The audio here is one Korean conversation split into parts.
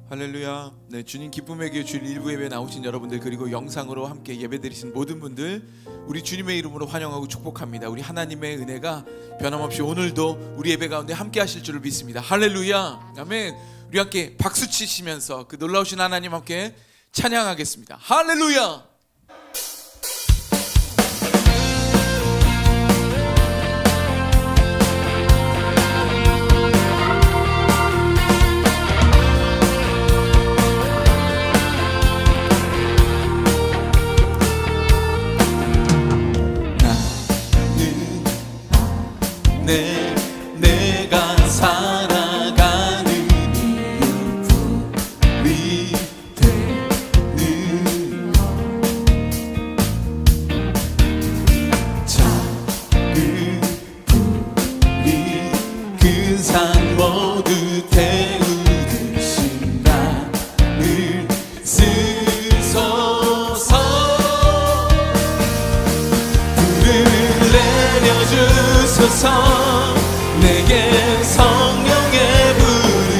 할렐루야. 네, 주님 기쁨의 교회 주일 일부 예배 나오신 여러분들, 그리고 영상으로 함께 예배드리신 모든 분들, 우리 주님의 이름으로 환영하고 축복합니다. 우리 하나님의 은혜가 변함없이 오늘도 우리 예배 가운데 함께 하실 줄을 믿습니다. 할렐루야. 아멘. 우리 함께 박수 치시면서 그 놀라우신 하나님 함께 찬양하겠습니다. 할렐루야. 내가 살아가는 이유 부리되는 작은 불이 큰 산 모두 태우듯이 나를 쓰소서. 불을 내려주소서. 내게 성령의 불을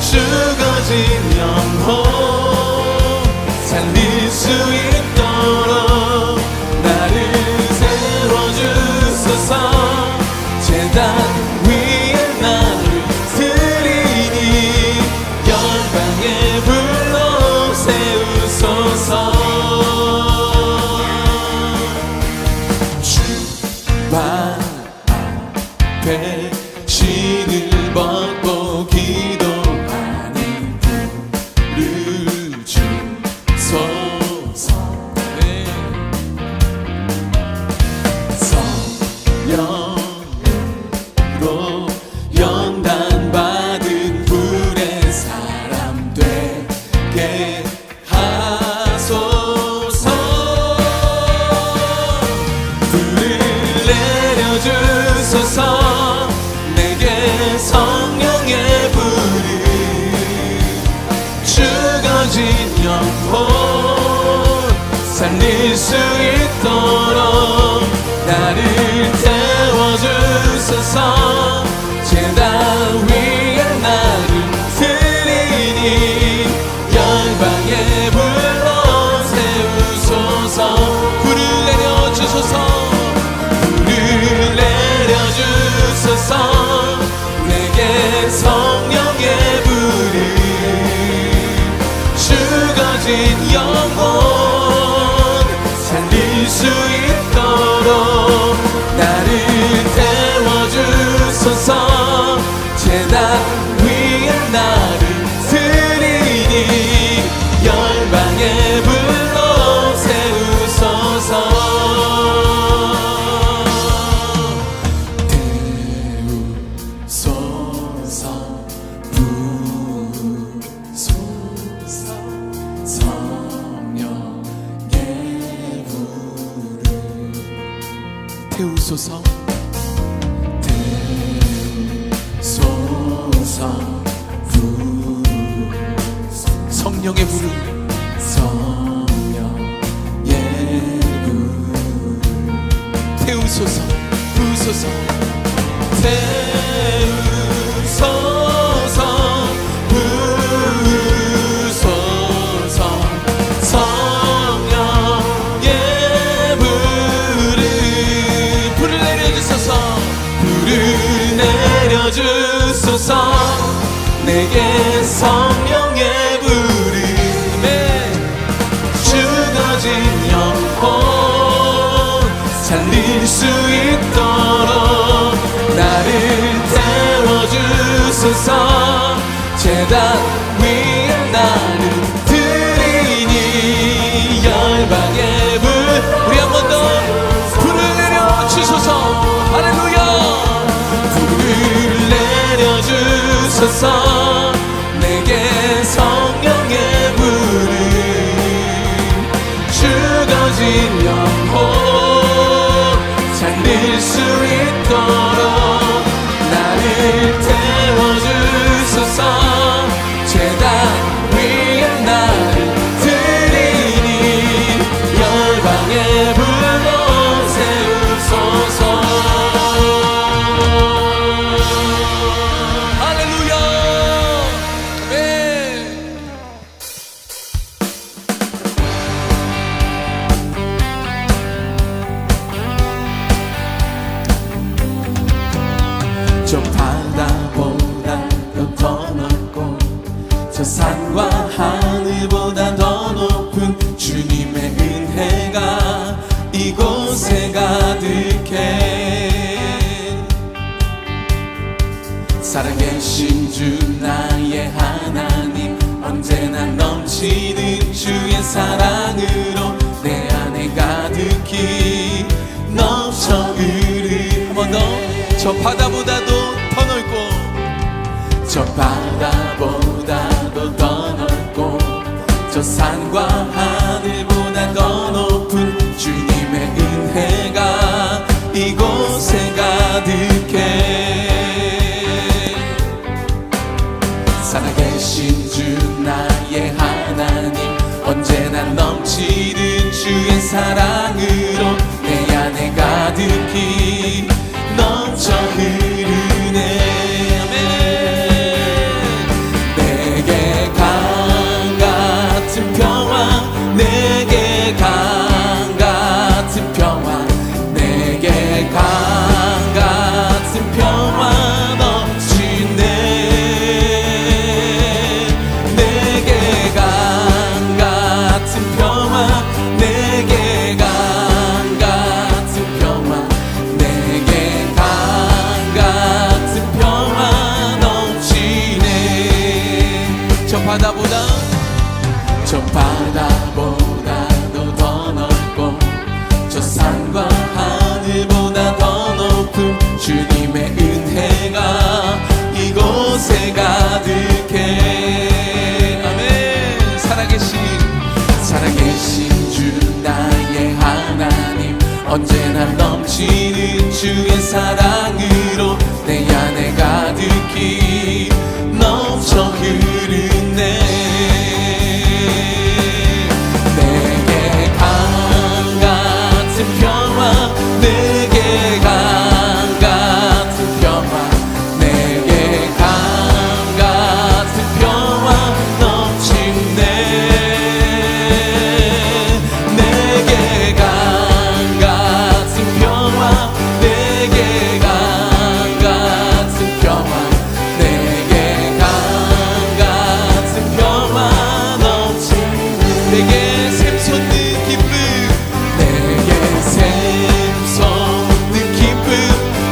죽어진 영혼 살릴 수 있도록 나를 세워주소서. 제단 위에 나를 드리니 열방의 불로 세우소서. 신을 벗고 기도하니 불을 주소서. 성령으로 연단받은 불의 사람 되게 하소서. 불을 내려주소서. 성령의 불이 죽어진 영혼 살릴 수 있도록 나를 태워주소서. 제단 위에 나를 드리니 열방의 불로 세우소서. 불을 내려주소서. 불을 내려주소서. 성령의 불이 죽어진 영혼 살릴 수 있도록 나를 태워주소서. 제단 위에 나를 드리니 열방의 불로 세우소서. 태우소서. 태우소서. 성령의 불을 성령의 불 태우소서. 부소서. 태우소서. 부소서. 성령의 불을 내려주소서. 내게 성령의 불이 죽어진 영혼 살릴 수 있도록 나를 태워주소서. 제단 위에 나를 드리니 열방의 불. 우리 한 번 더 불을 내려주소서. 할렐루야. 내려주소서. 내게 성령의 불을 죽어진 영혼 살릴 수 있도록 나를 태워주소서. 제단 위에 나를 드리니 열방의 불로 세우소서. 할렐루야. 저 바다보다도 더 넓고 저 산과 하늘보다 더 높은 주님의 은혜가 이곳에 가득해. 살아계신 주 나의 하나님, 언제나 넘치는 주의 사랑으로 내 안에 가득히 넘쳐 흐르. 한 번 더. 저 바다보다도 더 넓고 저 바다보다도 더 넓고 저 산과 하늘보다 더 높은 주님의 은혜가 이곳에 가득해. 살아계신 주 나의 하나님, 언제나 넘치는 주의 사랑으로 내 안에 가득히 넘쳐 흐르네. 아멘. 내게 강 같은 평화, 내게 강 같은 평화, 내게 강 같은 평화 넘치네. 내게 강 같은 평화, 내게 강 같은 평화, 내게 강 같은 평화 넘치네. 저 바다보다도 더 넓고 저 산과 하늘보다 더 높은 주님의 은혜가 이곳에 가득해. 아멘. 살아계신 주 나의 하나님, 언제나 넘치는 주의 사랑으로 내 안에 가득히 넘쳐 흐르네. 내게 강 같은 평화, 내게 강 같은 평화, 내게 강 같은 평화 넘치네. 내게 강 같은 평화, 내게 강 같은 평화, 내게 강 같은 평화 넘치네. 내게 샘솟는 기쁨, 내게 샘솟는 기쁨,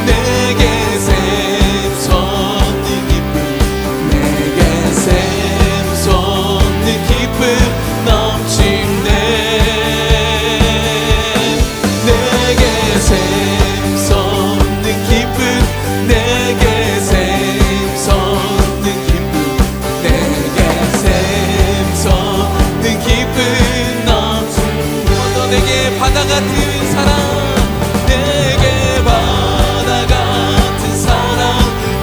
내게 샘솟는 기쁨, 내게 샘솟는 기쁨 넘치네. 내게 샘솟는 기쁨, 내게 샘솟는 기쁨, 내게 샘솟는 기쁨 넘치네. 또 내게 바다 같은 사랑, 내게 바다 같은 사랑,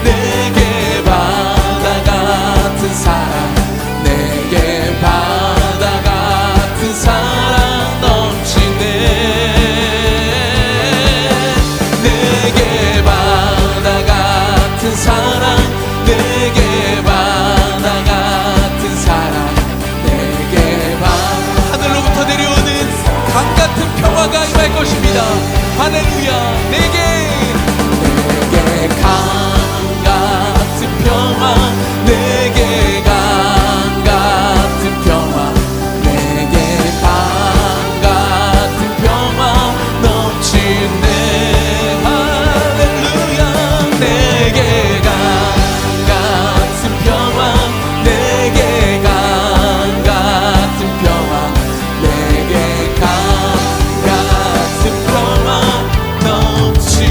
내게 바다 같은 사랑, 내게 바다 같은 사랑 넘치네. 내게 바다 같은 사랑, 내게 바다 같은 사랑, 내게 하늘로부터 내려오는 강 같은 평화가 임할 것입니다. 할렐루야. 내게 강 같은 평화, 내게 강 같은 평화, 내게 강 같은 평화 넘치네. 할렐루야. 내게 강 같은 평화, 내게 강 같은 평화, 내게 강 같은 평화 넘치네.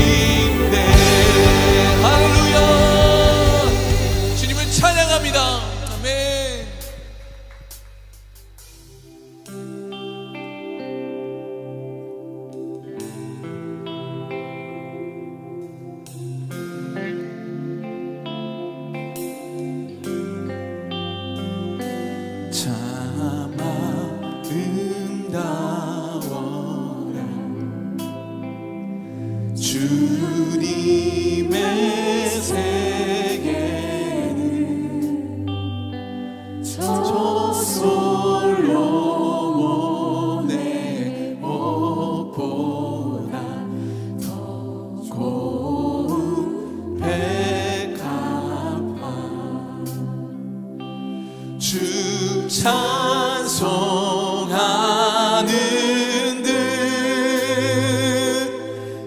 찬송하는 듯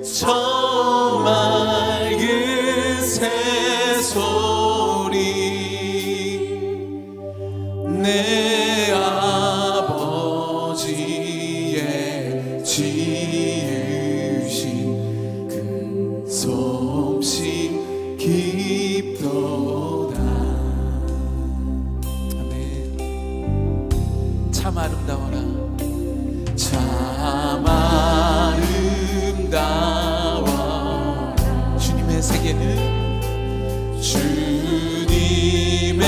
저 맑은 새소리 내 아버지의 지으신 그 솜씨 깊도다. 아멘. 참 아름다워라. 참 아름다워라. 주님의 세계는 주님의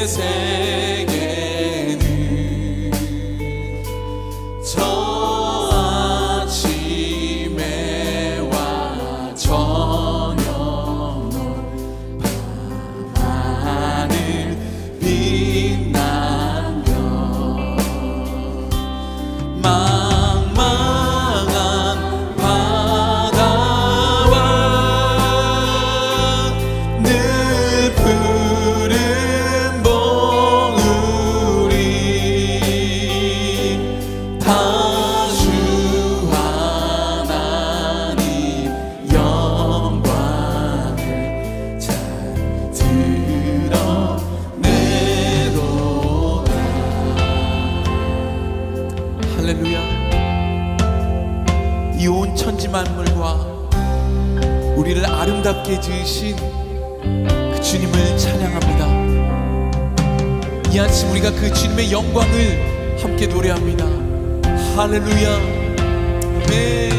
세계는 저 아침에와 저녁 밤하늘 빛나며 망망한 바다와 늘 푸른 봉우리 다주 하나님 영광을 잘 드러내도다. 할렐루야. 이 온 천지 만물과 우리를 아름답게 지으신 그 주님을 찬양합니다. 이 아침 우리가 그 주님의 영광을 함께 노래합니다. 할렐루야. 네.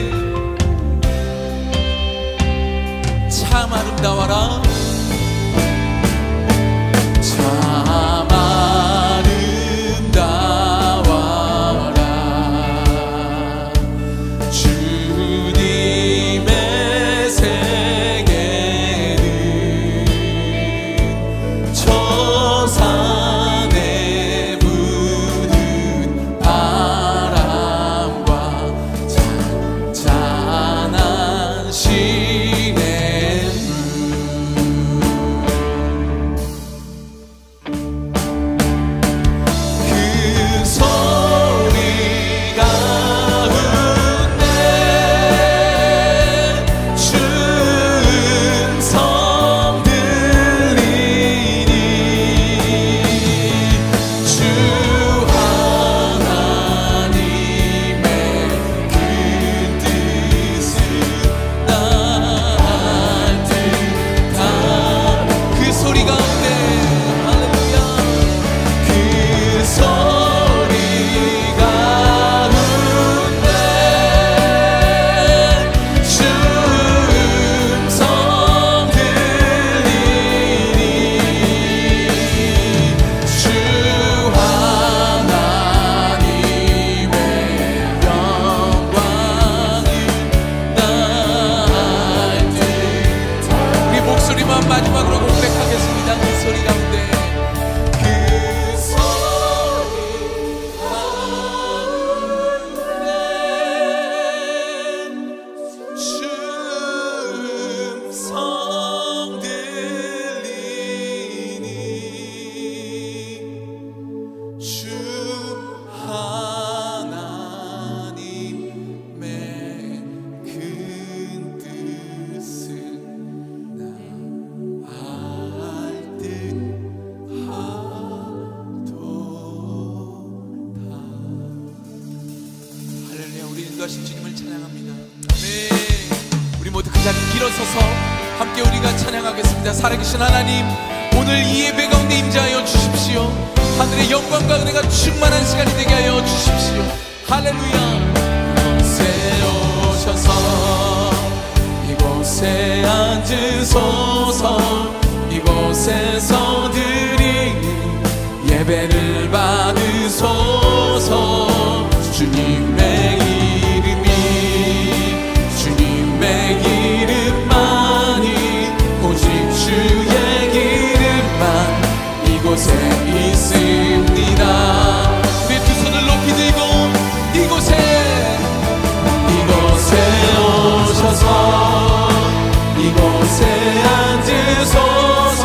참 아름다워라. 참 아름다워라. 주님의 세계는 저 산에 부는 바람과 잔잔한 시냇물 그 소리 가운데 주음성 들리니 주 하나님의 그 뜻은 나을 듯한 그 소리 가운데 할렐루야. 그 소리 가운데 주음성 들리니 주 하나님의 영광을 나을 듯한 우리 목소리만 마지막으로 고백하겠습니다. 그 소리 가운데 그 소리 가운데 주음성 들리니 주 하나님의 큰 뜻은 나을 듯하도다. 할렐루야. 우리 인도하신 주님을 찬양합니다. 아멘. 우리 모두 그 자리 일어서서 함께 우리가 찬양하겠습니다. 살아계신 하나님, 오늘 이 예배 가운데 임재하여 주십시오. 하늘의 영광과 은혜가 충만한 시간이 되게 하여 주십시오. 할렐루야. 이곳에 오셔서 이곳에 앉으소서. 이곳에서 드리는 예배를 받으소서. 주님의 이름이 주님의 이름만이 오직 주의 기름만 이곳에 있습니다. 우리 두 손을 높이 들고 이곳에 오셔서 이곳에 앉으소서.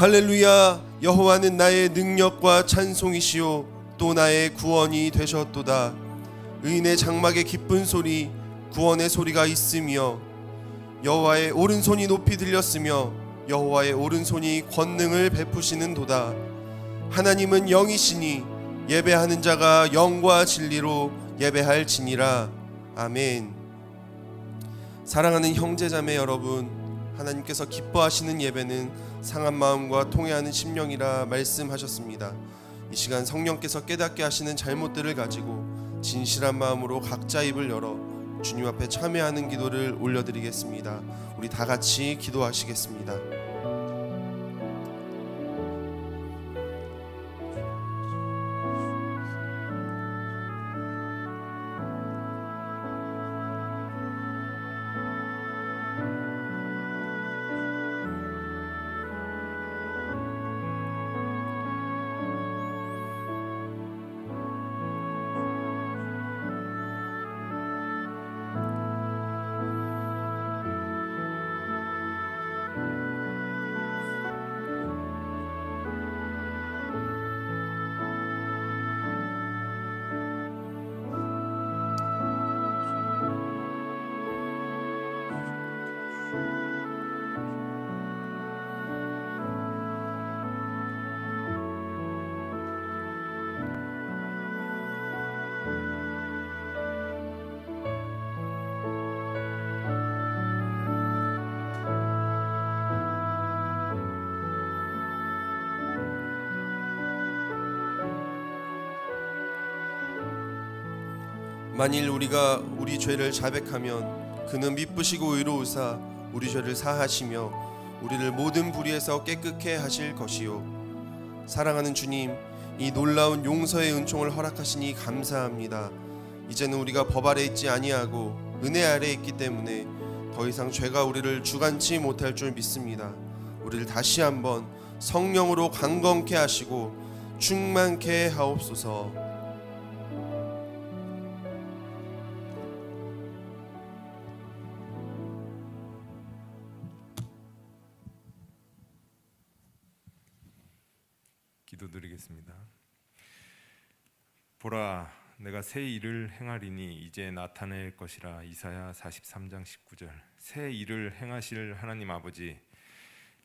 할렐루야. 여호와는 나의 능력과 찬송이시요 또 나의 구원이 되셨도다. 의인의 장막에 기쁜 소리 구원의 소리가 있으며 여호와의 오른손이 높이 들렸으며 여호와의 오른손이 권능을 베푸시는도다. 하나님은 영이시니 예배하는 자가 영과 진리로 예배할지니라. 아멘. 사랑하는 형제자매 여러분, 하나님께서 기뻐하시는 예배는 상한 마음과 통회하는 심령이라 말씀하셨습니다. 이 시간 성령께서 깨닫게 하시는 잘못들을 가지고 진실한 마음으로 각자 입을 열어 주님 앞에 참회하는 기도를 올려드리겠습니다. 우리 다 같이 기도하시겠습니다. 만일 우리가 우리 죄를 자백하면 그는 미쁘시고 의로우사 우리 죄를 사하시며 우리를 모든 불의에서 깨끗게 하실 것이요. 사랑하는 주님, 이 놀라운 용서의 은총을 허락하시니 감사합니다. 이제는 우리가 법 아래 있지 아니하고 은혜 아래 있기 때문에 더 이상 죄가 우리를 주관치 못할 줄 믿습니다. 우리를 다시 한번 성령으로 강건케 하시고 충만케 하옵소서. 기도드리겠습니다. 보라, 내가 새 일을 행하리니 이제 나타낼 것이라. 이사야 43장 19절. 새 일을 행하실 하나님 아버지,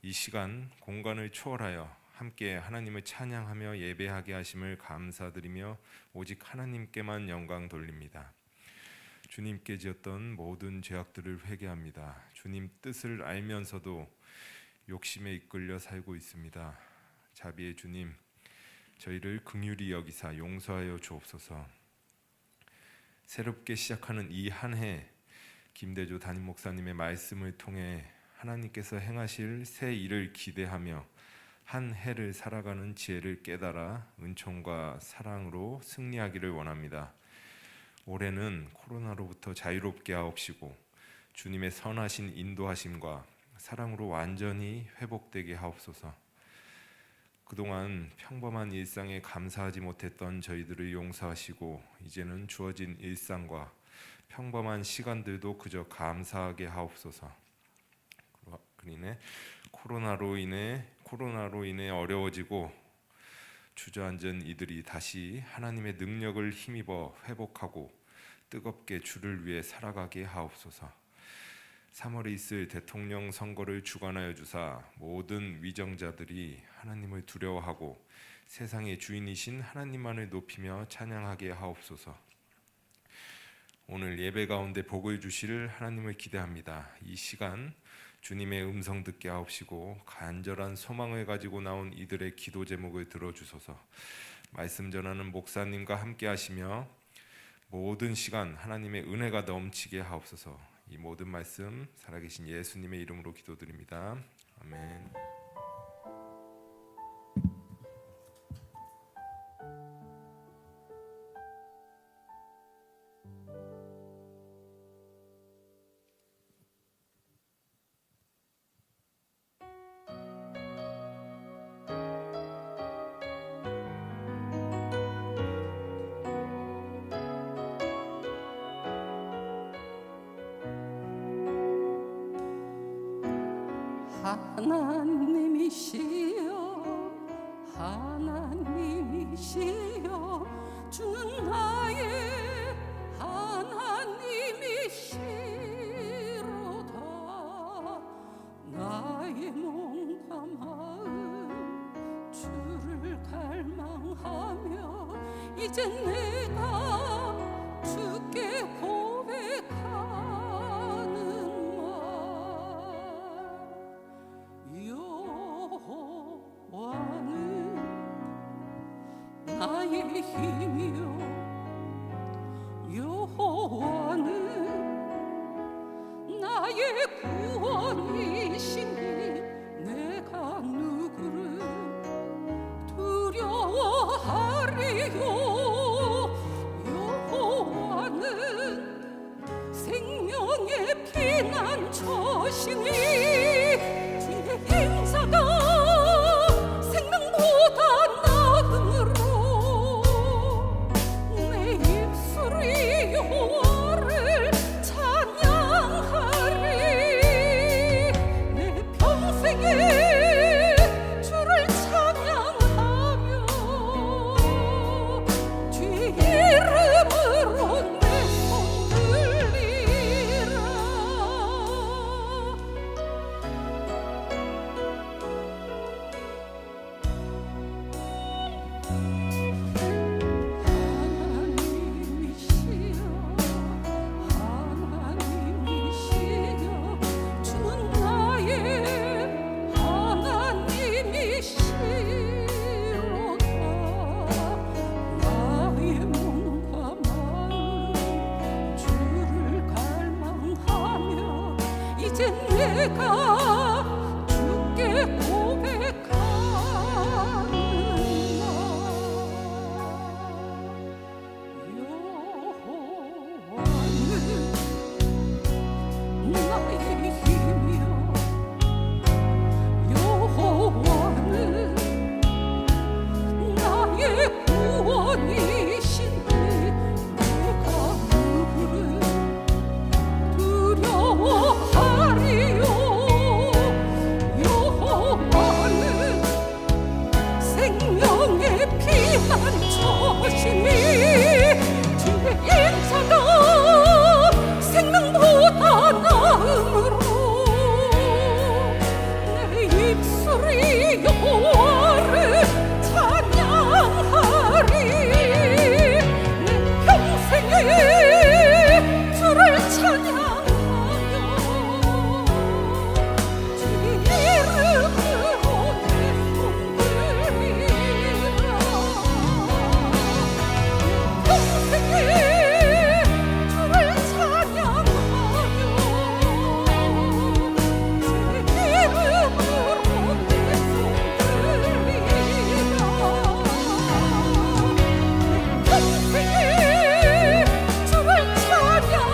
이 시간 공간을 초월하여 함께 하나님을 찬양하며 예배하게 하심을 감사드리며 오직 하나님께만 영광 돌립니다. 주님께 지었던 모든 죄악들을 회개합니다. 주님 뜻을 알면서도 욕심에 이끌려 살고 있습니다. 자비의 주님, 저희를 긍휼히 여기사 용서하여 주옵소서. 새롭게 시작하는 이 한 해, 김대조 담임 목사님의 말씀을 통해 하나님께서 행하실 새 일을 기대하며 한 해를 살아가는 지혜를 깨달아 은총과 사랑으로 승리하기를 원합니다. 올해는 코로나로부터 자유롭게 하옵시고 주님의 선하신 인도하심과 사랑으로 완전히 회복되게 하옵소서. 그동안 평범한 일상에 감사하지 못했던 저희들을 용서하시고 이제는 주어진 일상과 평범한 시간들도 그저 감사하게 하옵소서. 그러니 코로나로 인해 어려워지고 주저앉은 이들이 다시 하나님의 능력을 힘입어 회복하고 뜨겁게 주를 위해 살아가게 하옵소서. 3월에 있을 대통령 선거를 주관하여 주사 모든 위정자들이 하나님을 두려워하고 세상의 주인이신 하나님만을 높이며 찬양하게 하옵소서. 오늘 예배 가운데 복을 주실 하나님을 기대합니다. 이 시간 주님의 음성 듣게 하옵시고 간절한 소망을 가지고 나온 이들의 기도 제목을 들어주소서. 말씀 전하는 목사님과 함께 하시며 모든 시간 하나님의 은혜가 넘치게 하옵소서. 이 모든 말씀 살아계신 예수님의 이름으로 기도드립니다. 아멘. 하나님이시여 하나님이시여 주는 나의 하나님이시로다. 나의 몸과 마음 주를 갈망하며 이제 내가 주께 고백하는 말 여호와는 나의 힘이요 여호와는 나의 구원이시니 내가 누구를 두려워하리요. 여호와는 생명의 피난처시니 주의 인자가 생명보다 나음으로 내 입술이 여호와를 찬양하리. 내 평생에 주를 찬양하며 주의 이름으로 내 손 들리라. 하나님이시여 주는 나의 하나님이시로다. 나의 몸과 마음 주를 갈망하며 이제 내가 주께 고백하는 여호와는 나의 힘이요 여호와는 나의 구원이시니 내가 누구를 두려워하리요. 여호와는 생명의 피난처시니 주의 인자가 생명보다 나음으로 내 입술이 여호와를 찬양하리. 내 평생에 주를 찬양하며 주의 이름으로 내 손 들리라. 평생에 주를 찬양하며 주의 이름으로 내 손 들리라. 평생에 주를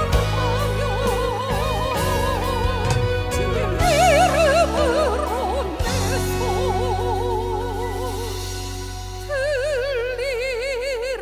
찬양하며 주의 이름으로 내 손 들리라.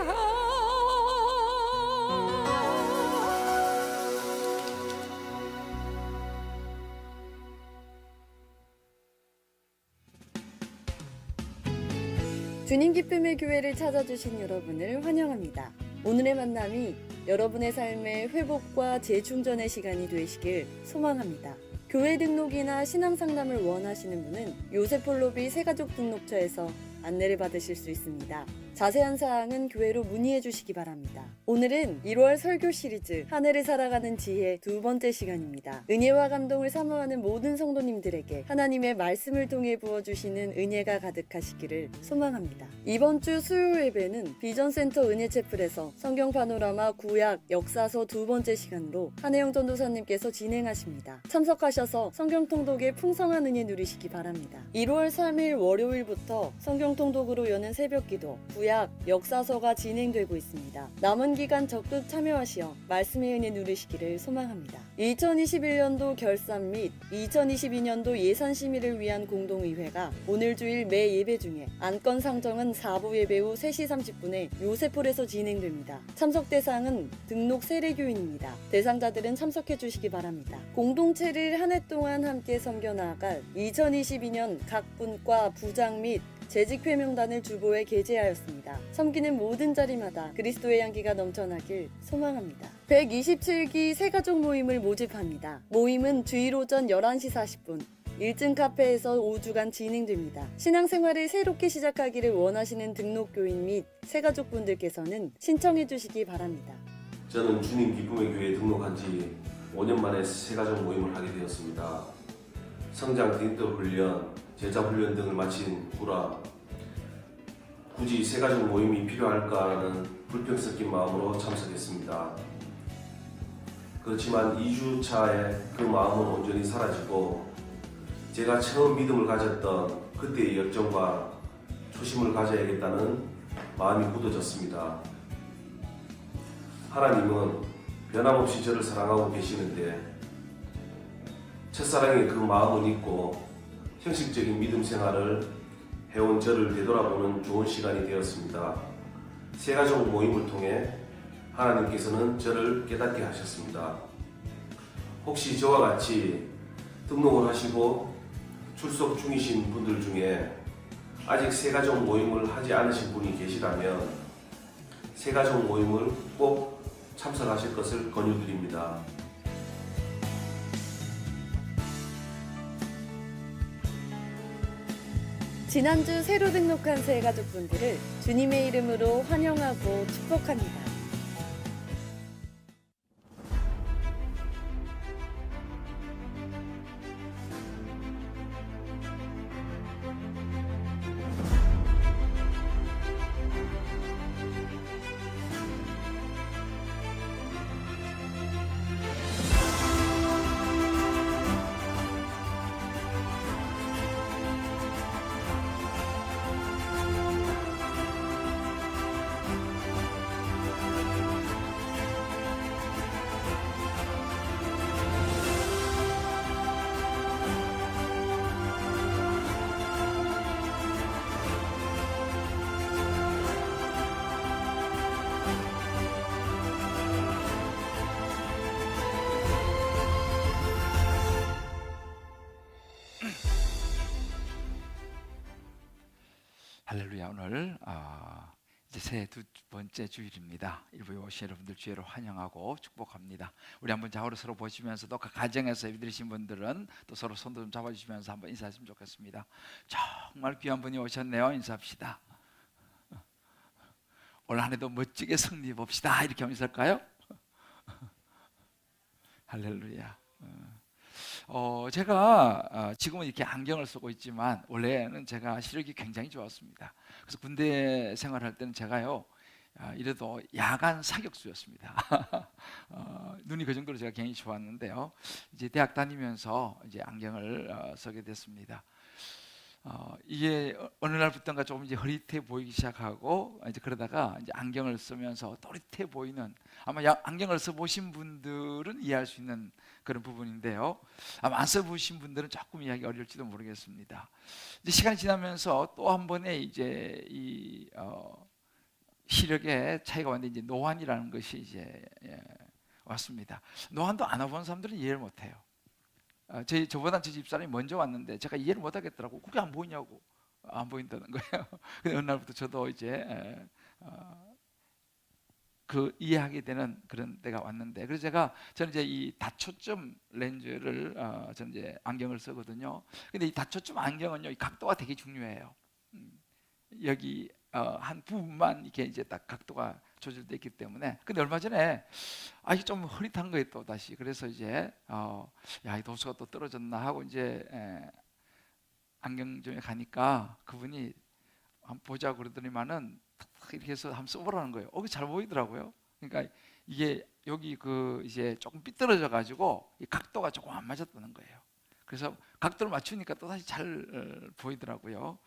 주님 기쁨의 교회를 찾아주신 여러분을 환영합니다. 오늘의 만남이 여러분의 삶의 회복과 재충전의 시간이 되시길 소망합니다. 교회 등록이나 신앙 상담을 원하시는 분은 요셉폴로비 새가족 등록처에서 안내를 받으실 수 있습니다. 자세한 사항은 교회로 문의해 주시기 바랍니다. 오늘은 1월 설교 시리즈 한 해를 살아가는 지혜 두 번째 시간입니다. 은혜와 감동을 사모하는 모든 성도님들에게 하나님의 말씀을 통해 부어주시는 은혜가 가득하시기를 소망합니다. 이번 주 수요일 예배는 비전센터 은혜채플에서 성경 파노라마 구약 역사서 두 번째 시간으로 한혜영 전도사님께서 진행하십니다. 참석하셔서 성경 통독의 풍성한 은혜 누리시기 바랍니다. 1월 3일 월요일부터 성경 통독으로 여는 새벽기도 구약 구약, 역사서가 진행되고 있습니다. 남은 기간 적극 참여하시어 말씀의 은혜 누리시기를 소망합니다. 2021년도 결산 및 2022년도 예산 심의를 위한 공동의회가 오늘 주일 매 예배 중에 안건 상정은 4부 예배 후 3시 30분에 요셉홀에서 진행됩니다. 참석 대상은 등록 세례교인입니다. 대상자들은 참석해 주시기 바랍니다. 공동체를 한 해 동안 함께 섬겨 나아갈 2022년 각 분과 부장 및 재직회 명단을 주보에 게재하였습니다. 섬기는 모든 자리마다 그리스도의 향기가 넘쳐나길 소망합니다. 127기 새가족 모임을 모집합니다. 모임은 주일 오전 11시 40분 1층 카페에서 5주간 진행됩니다. 신앙생활을 새롭게 시작하기를 원하시는 등록교인 및 새가족분들께서는 신청해 주시기 바랍니다. 저는 주님 기쁨의 교회에 등록한 지 5년 만에 새가족 모임을 하게 되었습니다. 성장 디지털 훈련, 제자 훈련 등을 마친 후라 굳이 새가족 모임이 필요할까라는 불평 섞인 마음으로 참석했습니다. 그렇지만 2주 차에 그 마음은 온전히 사라지고 제가 처음 믿음을 가졌던 그때의 열정과 초심을 가져야겠다는 마음이 굳어졌습니다. 하나님은 변함없이 저를 사랑하고 계시는데 첫사랑의 그 마음은 잊고 형식적인 믿음 생활을 해온 저를 되돌아보는 좋은 시간이 되었습니다. 새가족 모임을 통해 하나님께서는 저를 깨닫게 하셨습니다. 혹시 저와 같이 등록을 하시고 출석 중이신 분들 중에 아직 새가족 모임을 하지 않으신 분이 계시다면 새가족 모임을 꼭 참석하실 것을 권유드립니다. 지난주 새로 등록한 새가족분들을 주님의 이름으로 환영하고 축복합니다. 할렐루야. 오늘 이제 새해 두 번째 주일입니다. 일부에 오신 여러분들 주의로 환영하고 축복합니다. 우리 한번 좌우로 서로 보시면서도 각 가정에서 예배드리신 분들은 또 서로 손도 좀 잡아주시면서 한번 인사했으면 좋겠습니다. 정말 귀한 분이 오셨네요. 인사합시다. 올 한 해도 멋지게 승리해 봅시다. 이렇게 하면 있을까요? 할렐루야. 제가 지금은 이렇게 안경을 쓰고 있지만 원래는 제가 시력이 굉장히 좋았습니다. 그래서 군대 생활할 때는 제가요 이래도 야간 사격수였습니다. 눈이 그 정도로 제가 굉장히 좋았는데요. 이제 대학 다니면서 이제 안경을 쓰게 됐습니다. 이게 어느 날부터인가 조금 이제 흐릿해 보이기 시작하고 이제 그러다가 이제 안경을 쓰면서 또릿해 보이는, 아마 안경을 써보신 분들은 이해할 수 있는 그런 부분인데요. 아마 안 써보신 분들은 조금 이해하기 어려울지도 모르겠습니다. 이제 시간이 지나면서 또 한 번의 이제 이 시력의 차이가 왔는데 이제 노안이라는 것이 이제 왔습니다. 노안도 안 와본 사람들은 이해를 못해요. 저보다 제 집사람이 먼저 왔는데 제가 이해를 못 하겠더라고. 그게 안 보이냐고. 안 보인다는 거예요. 근데 어느 날부터 저도 이제 그 이해하게 되는 그런 때가 왔는데, 그래서 저는 이제 이 다초점 렌즈를 저는 이제 안경을 쓰거든요. 근데 이 다초점 안경은요, 이 각도가 되게 중요해요. 여기 한 부분만 이렇게 이제 딱 각도가 조절되어 있기 때문에. 근데 얼마 전에 이게 좀 흐릿한 거예요 또 다시. 그래서 이제 야, 이 도수가 또 떨어졌나 하고 이제 안경점에 가니까 그분이 한번 보자고 그러더니만은 이렇게 해서 한번 써보라는 거예요. 그게 잘 보이더라고요. 그러니까 이게 여기 그 이제 조금 삐뚤어져 가지고 이 각도가 조금 안 맞았다는 거예요. 그래서 각도를 맞추니까 또 다시 잘 보이더라고요.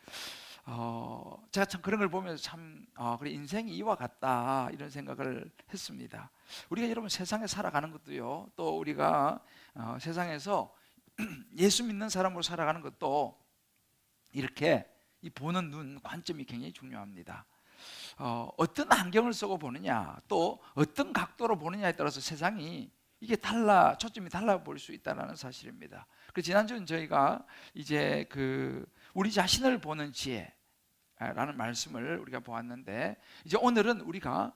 제가 참 그런 걸 보면서 참 그래 인생이 이와 같다 이런 생각을 했습니다. 우리가 여러분 세상에 살아가는 것도요, 또 우리가 세상에서 예수 믿는 사람으로 살아가는 것도 이렇게 이 보는 눈 관점이 굉장히 중요합니다. 어떤 안경을 쓰고 보느냐, 또 어떤 각도로 보느냐에 따라서 세상이 이게 초점이 달라 보일 수 있다는 사실입니다. 그 지난주는 저희가 이제 우리 자신을 보는 지혜라는 말씀을 우리가 보았는데, 이제 오늘은 우리가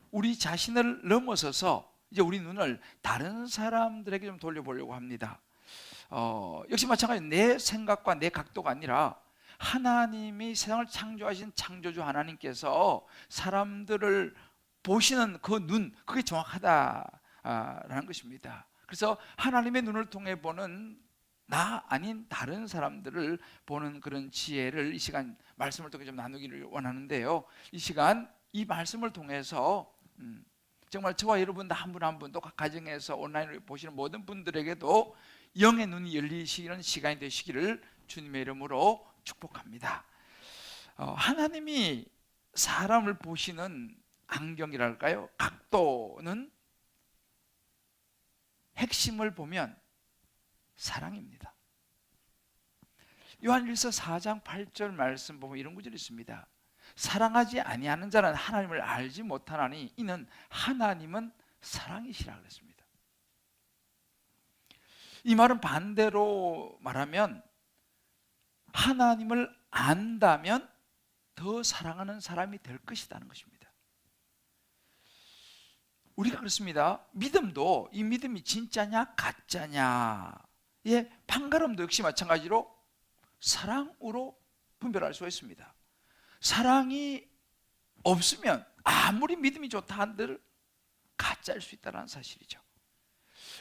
우리 자신을 넘어서서 이제 우리 눈을 다른 사람들에게 좀 돌려보려고 합니다. 역시 마찬가지로 내 생각과 내 각도가 아니라 하나님이 세상을 창조하신 창조주 하나님께서 사람들을 보시는 그 눈, 그게 정확하다라는 것입니다. 그래서 하나님의 눈을 통해 보는 나 아닌 다른 사람들을 보는 그런 지혜를 이 시간 말씀을 통해 좀 나누기를 원하는데요, 이 시간 이 말씀을 통해서 정말 저와 여러분 한 분 한 분, 또 각 가정에서 온라인으로 보시는 모든 분들에게도 영의 눈이 열리시는 시간이 되시기를 주님의 이름으로 축복합니다. 하나님이 사람을 보시는 안경이랄까요, 각도는 핵심을 보면 사랑입니다. 요한일서 4장 8절 말씀 보면 이런 구절이 있습니다. 사랑하지 아니하는 자는 하나님을 알지 못하나니 이는 하나님은 사랑이시라 그랬습니다. 이 말은 반대로 말하면 하나님을 안다면 더 사랑하는 사람이 될 것이라는 것입니다. 우리가 그렇습니다. 믿음도 이 믿음이 진짜냐 가짜냐의 판가름도 역시 마찬가지로 사랑으로 분별할 수가 있습니다. 사랑이 없으면 아무리 믿음이 좋다 한들 가짜일 수 있다는 사실이죠.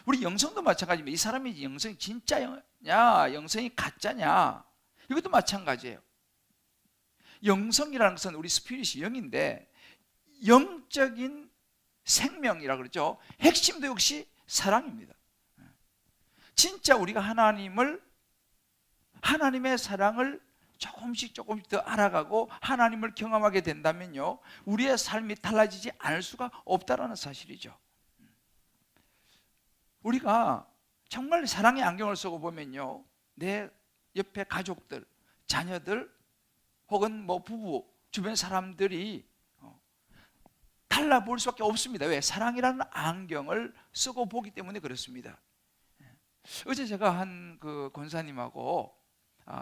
우리 영성도 마찬가지입니다. 이 사람이 영성이 진짜냐 영성이 가짜냐, 이것도 마찬가지예요. 영성이라는 것은 우리 스피릿이 영인데 영적인 생명이라 그러죠. 핵심도 역시 사랑입니다. 진짜 우리가 하나님의 사랑을 조금씩 더 알아가고 하나님을 경험하게 된다면요, 우리의 삶이 달라지지 않을 수가 없다는 사실이죠. 우리가 정말 사랑의 안경을 쓰고 보면요, 내 옆에 가족들, 자녀들 혹은 부부, 주변 사람들이 달라 볼 수밖에 없습니다. 왜? 사랑이라는 안경을 쓰고 보기 때문에 그렇습니다. 어제 제가 한 권사님하고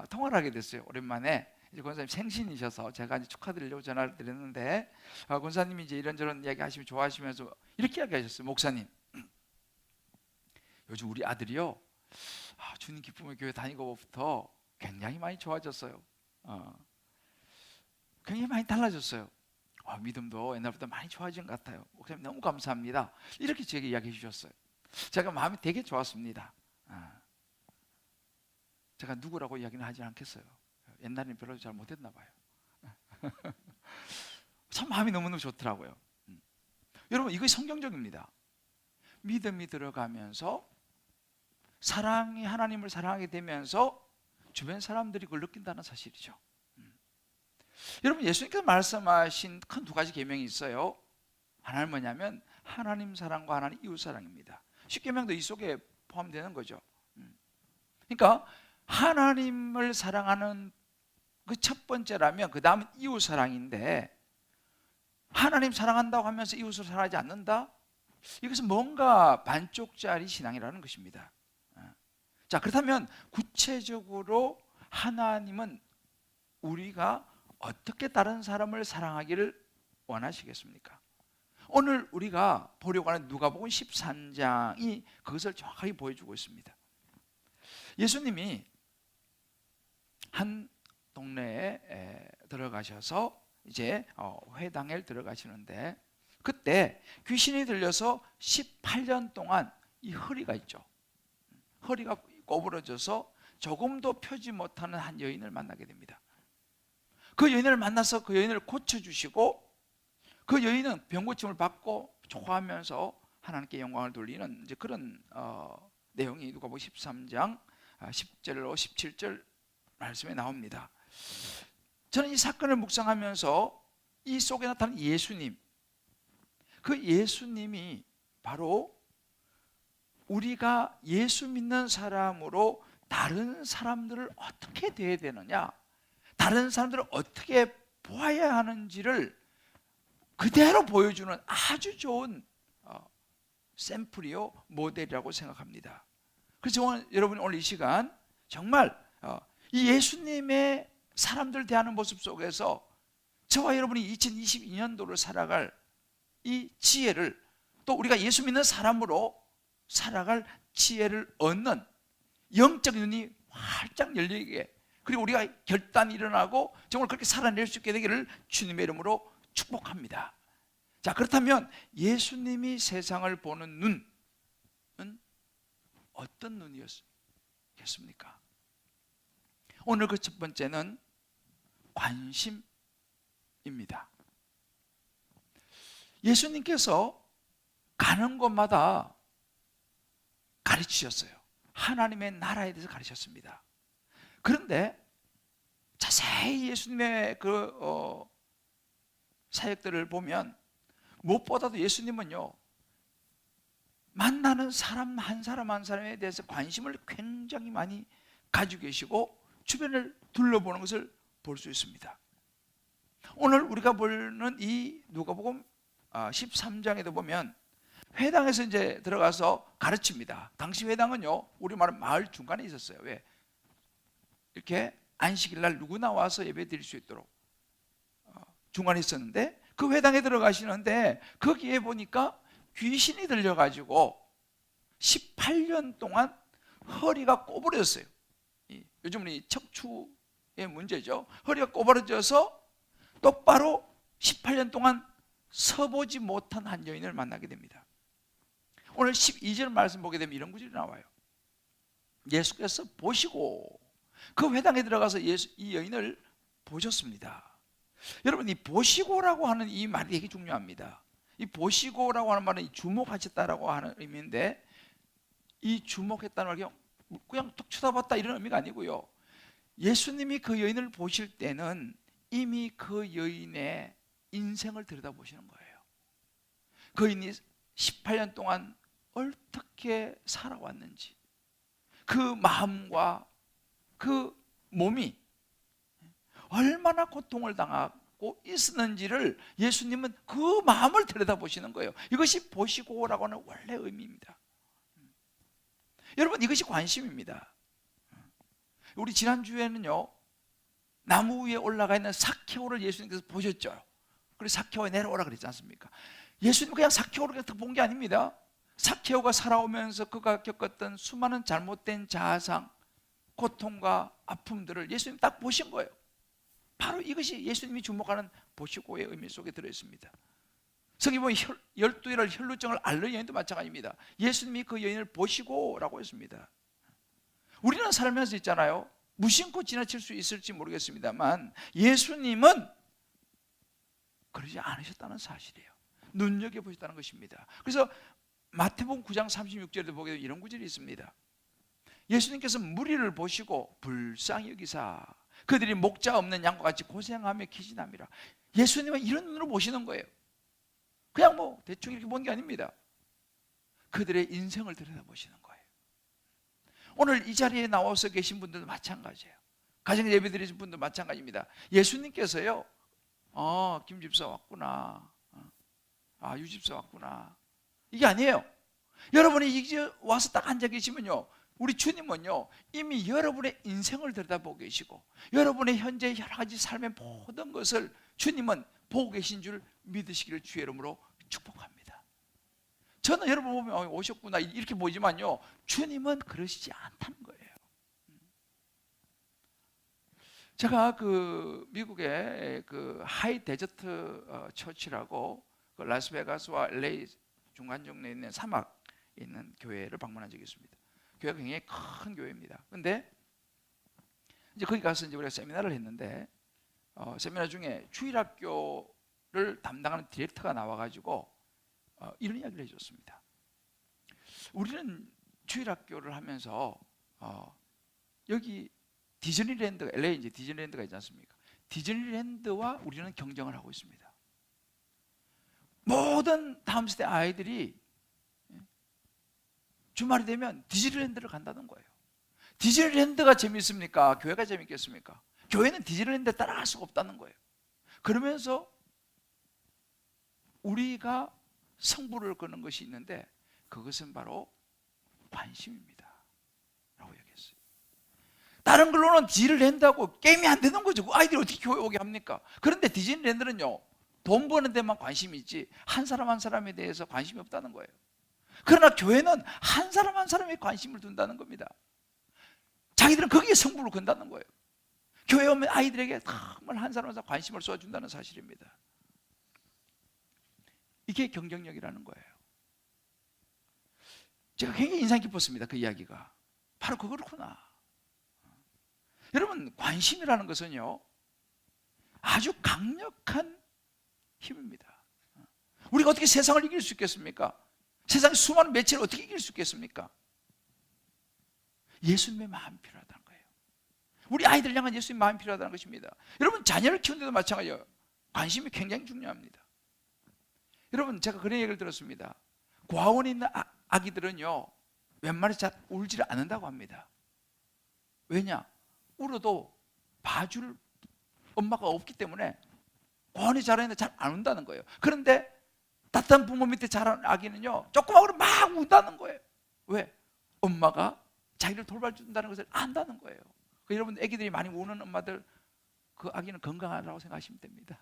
통화를 하게 됐어요. 오랜만에. 이제 권사님 생신이셔서 제가 이제 축하드리려고 전화를 드렸는데, 권사님이 이제 이런저런 이야기 하시면 좋아하시면서 이렇게 이야기하셨어요. 목사님, 요즘 우리 아들이요, 주님 기쁨의 교회 다니고부터 굉장히 많이 좋아졌어요. 굉장히 많이 달라졌어요. 믿음도 옛날보다 많이 좋아진 것 같아요. 목사님 너무 감사합니다. 이렇게 제게 이야기해 주셨어요. 제가 마음이 되게 좋았습니다. 제가 누구라고 이야기는 하지 않겠어요. 옛날에는 별로 잘 못했나 봐요. 참 마음이 너무너무 좋더라고요. 여러분, 이거 성경적입니다. 믿음이 들어가면서 하나님을 사랑하게 되면서 주변 사람들이 그걸 느낀다는 사실이죠. 여러분, 예수님께서 말씀하신 큰 두 가지 계명이 있어요. 하나는 뭐냐면 하나님 사랑과 하나님 이웃 사랑입니다. 십계명도 이 속에 포함되는 거죠. 그러니까 하나님을 사랑하는 그 첫 번째라면 그 다음은 이웃 사랑인데, 하나님 사랑한다고 하면서 이웃을 사랑하지 않는다? 이것은 뭔가 반쪽짜리 신앙이라는 것입니다. 자, 그렇다면 구체적으로 하나님은 우리가 어떻게 다른 사람을 사랑하기를 원하시겠습니까? 오늘 우리가 보려고 하는 누가복음 13장이 그것을 정확하게 보여주고 있습니다. 예수님이 한 동네에 들어가셔서 이제 회당에 들어가시는데, 그때 귀신이 들려서 18년 동안 이 허리가 있죠. 허리가 꼬부러져서 조금도 펴지 못하는 한 여인을 만나게 됩니다. 그 여인을 만나서 그 여인을 고쳐주시고, 그 여인은 병고침을 받고 좋아하면서 하나님께 영광을 돌리는 이제 그런 내용이 누가복음 13장 10절로 17절 말씀에 나옵니다. 저는 이 사건을 묵상하면서 이 속에 나타난 예수님, 그 예수님이 바로 우리가 예수 믿는 사람으로 다른 사람들을 어떻게 대해야 되느냐, 다른 사람들을 어떻게 보아야 하는지를 그대로 보여주는 아주 좋은 샘플이요, 모델이라고 생각합니다. 그래서 여러분 오늘 이 시간 정말 이 예수님의 사람들 대하는 모습 속에서 저와 여러분이 2022년도를 살아갈 이 지혜를, 또 우리가 예수 믿는 사람으로 살아갈 지혜를 얻는 영적 눈이 활짝 열리게, 그리고 우리가 결단이 일어나고 정말 그렇게 살아낼 수 있게 되기를 주님의 이름으로 축복합니다. 자, 그렇다면 예수님이 세상을 보는 눈은 어떤 눈이었겠습니까? 오늘 그 첫 번째는 관심입니다. 예수님께서 가는 곳마다 가르치셨어요. 하나님의 나라에 대해서 가르쳤습니다. 그런데 자세히 예수님의 그 사역들을 보면 무엇보다도 예수님은요, 만나는 사람 한 사람 한 사람에 대해서 관심을 굉장히 많이 가지고 계시고 주변을 둘러보는 것을 볼 수 있습니다. 오늘 우리가 보는 이 누가복음 13장에도 보면 회당에서 이제 들어가서 가르칩니다. 당시 회당은요, 우리 말은 마을 중간에 있었어요. 왜? 이렇게 안식일 날 누구 나와서 예배 드릴 수 있도록 중간에 있었는데, 그 회당에 들어가시는데 거기에 보니까 귀신이 들려가지고 18년 동안 허리가 꼬부러졌어요. 요즘은 이 척추의 문제죠. 허리가 꼬부러져서 똑바로 18년 동안 서보지 못한 한 여인을 만나게 됩니다. 오늘 12절 말씀 보게 되면 이런 구절이 나와요. 예수께서 보시고 그 회당에 들어가서 이 여인을 보셨습니다. 여러분, 이 보시고라고 하는 이 말이 되게 중요합니다. 이 보시고라고 하는 말은 주목하셨다라고 하는 의미인데, 이 주목했다는 말이 그냥 툭 쳐다봤다 이런 의미가 아니고요, 예수님이 그 여인을 보실 때는 이미 그 여인의 인생을 들여다보시는 거예요. 그 여인이 18년 동안 어떻게 살아왔는지, 그 마음과 그 몸이 얼마나 고통을 당하고 있었는지를 예수님은 그 마음을 들여다보시는 거예요. 이것이 보시고라고 하는 원래 의미입니다. 여러분, 이것이 관심입니다. 우리 지난주에는요, 나무 위에 올라가 있는 삭개오를 예수님께서 보셨죠. 그래서 삭개오에 내려오라 그랬지 않습니까? 예수님은 그냥 삭개오를 본 게 아닙니다. 삭개오가 살아오면서 그가 겪었던 수많은 잘못된 자아상, 고통과 아픔들을 예수님 딱 보신 거예요. 바로 이것이 예수님이 주목하는 보시고의 의미 속에 들어있습니다. 성경 보면 12일을 혈루증을 앓는 여인도 마찬가지입니다. 예수님이 그 여인을 보시고라고 했습니다. 우리는 살면서 있잖아요, 무심코 지나칠 수 있을지 모르겠습니다만 예수님은 그러지 않으셨다는 사실이에요. 눈여겨보셨다는 것입니다. 그래서 마태복음 9장 36절에도 보게 되면 이런 구절이 있습니다. 예수님께서 무리를 보시고 불쌍히 여기사 그들이 목자 없는 양과 같이 고생하며 기진함이라. 예수님은 이런 눈으로 보시는 거예요. 그냥 뭐 대충 이렇게 본 게 아닙니다. 그들의 인생을 들여다보시는 거예요. 오늘 이 자리에 나와서 계신 분들도 마찬가지예요. 가정 예배 드리신 분도 마찬가지입니다. 예수님께서요, 김 집사 왔구나, 유 집사 왔구나, 이게 아니에요. 여러분이 이제 와서 딱 앉아 계시면요, 우리 주님은요, 이미 여러분의 인생을 들여다보고 계시고 여러분의 현재 여러 가지 삶의 모든 것을 주님은 보고 계신 줄 믿으시기를 주의 이름으로 축복합니다. 저는 여러분 보면 오셨구나 이렇게 보지만요, 주님은 그러시지 않다는 거예요. 제가 그 미국의 그 하이 데저트 처치라고 그 라스베가스와 LA 중간 정도에 있는 사막에 있는 교회를 방문한 적이 있습니다. 교회가 굉장히 큰 교회입니다. 근데 이제 거기 가서 이제 우리가 세미나를 했는데, 세미나 중에 주일학교를 담당하는 디렉터가 나와가지고 이런 이야기를 해줬습니다. 우리는 주일학교를 하면서 여기 디즈니랜드가 LA 이제 디즈니랜드가 있지 않습니까? 디즈니랜드와 우리는 경쟁을 하고 있습니다. 모든 다음 세대 아이들이 주말이 되면 디즈니랜드를 간다는 거예요. 디즈니랜드가 재밌습니까? 교회가 재밌겠습니까? 교회는 디즈니랜드에 따라갈 수가 없다는 거예요. 그러면서 우리가 승부를 거는 것이 있는데 그것은 바로 관심입니다 라고 얘기했어요. 다른 걸로는 디즈니랜드하고 게임이 안 되는 거죠. 아이들이 어떻게 교회 오게 합니까? 그런데 디즈니랜드는요, 돈 버는 데만 관심이 있지 한 사람 한 사람에 대해서 관심이 없다는 거예요. 그러나 교회는 한 사람 한 사람에 관심을 둔다는 겁니다. 자기들은 거기에 승부를 건다는 거예요. 교회 오면 아이들에게 정말 한 사람 한 사람 관심을 쏟아준다는 사실입니다. 이게 경쟁력이라는 거예요. 제가 굉장히 인상 깊었습니다. 그 이야기가 바로 그렇구나. 여러분, 관심이라는 것은요 아주 강력한 힘입니다. 우리가 어떻게 세상을 이길 수 있겠습니까? 세상의 수많은 매체를 어떻게 이길 수 있겠습니까? 예수님의 마음이 필요하다는 거예요. 우리 아이들 향한 예수님의 마음이 필요하다는 것입니다. 여러분, 자녀를 키우는데도 마찬가지예요. 관심이 굉장히 중요합니다. 여러분, 제가 그런 얘기를 들었습니다. 고아원에 있는 아기들은요 웬만해서 잘 울지를 않는다고 합니다. 왜냐? 울어도 봐줄 엄마가 없기 때문에 고아원에 자라는데 잘 안 운다는 거예요. 그런데 따뜻한 부모 밑에 자란 아기는요 조그마하고 막 운다는 거예요. 왜? 엄마가 자기를 돌봐준다는 것을 안다는 거예요. 여러분, 아기들이 많이 우는 엄마들, 그 아기는 건강하다고 생각하시면 됩니다.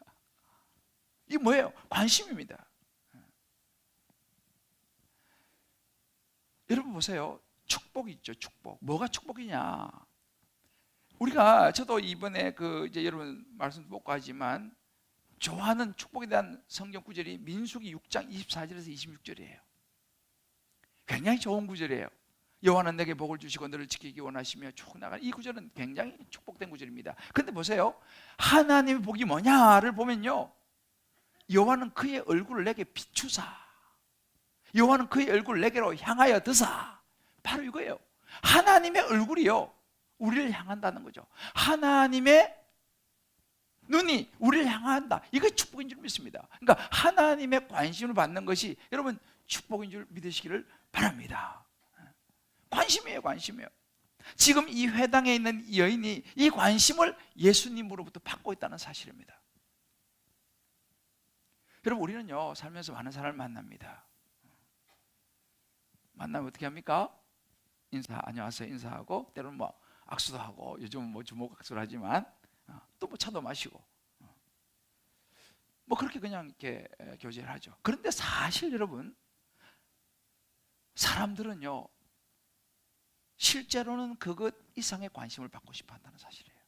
이게 뭐예요? 관심입니다. 여러분 보세요. 축복이 있죠. 축복. 뭐가 축복이냐? 우리가, 저도 이번에 이제 여러분 말씀도 못 가지만 좋아하는 축복에 대한 성경 구절이 민수기 6장 24절에서 26절이에요. 굉장히 좋은 구절이에요. 여호와는 내게 복을 주시고 너를 지키기 원하시며 쭉 나가는 이 구절은 굉장히 축복된 구절입니다. 그런데 보세요. 하나님의 복이 뭐냐를 보면요, 여호와는 그의 얼굴을 내게 비추사, 여호와는 그의 얼굴을 내게로 향하여 드사. 바로 이거예요. 하나님의 얼굴이요 우리를 향한다는 거죠. 하나님의 눈이 우리를 향한다. 이게 축복인 줄 믿습니다. 그러니까 하나님의 관심을 받는 것이 여러분 축복인 줄 믿으시기를 바랍니다. 관심이에요. 관심이에요. 지금 이 회당에 있는 이 여인이 이 관심을 예수님으로부터 받고 있다는 사실입니다. 여러분, 우리는요 살면서 많은 사람을 만납니다. 만나면 어떻게 합니까? 안녕하세요 인사하고, 때로는 뭐 악수도 하고, 요즘은 뭐 주먹악수를 하지만 또 뭐 차도 마시고 뭐 그렇게 그냥 이렇게 교제를 하죠. 그런데 사실 여러분, 사람들은요 실제로는 그것 이상의 관심을 받고 싶어 한다는 사실이에요.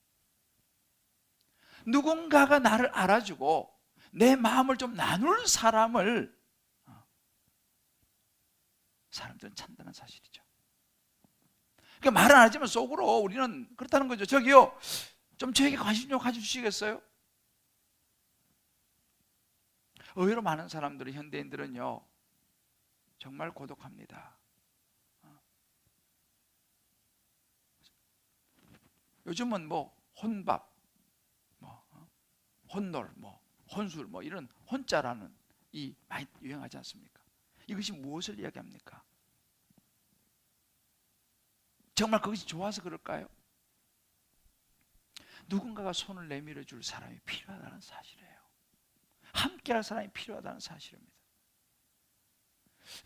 누군가가 나를 알아주고 내 마음을 좀 나눌 사람을 사람들은 찾는다는 사실이죠. 그러니까 말은 안 하지만 속으로 우리는 그렇다는 거죠. 저기요, 좀 저에게 관심 좀 가져주시겠어요? 의외로 많은 사람들은, 현대인들은요 정말 고독합니다. 요즘은 뭐 혼밥, 뭐 혼놀, 뭐 혼술, 뭐 이런 혼자라는 이 많이 유행하지 않습니까? 이것이 무엇을 이야기합니까? 정말 그것이 좋아서 그럴까요? 누군가가 손을 내밀어 줄 사람이 필요하다는 사실이에요. 함께할 사람이 필요하다는 사실입니다.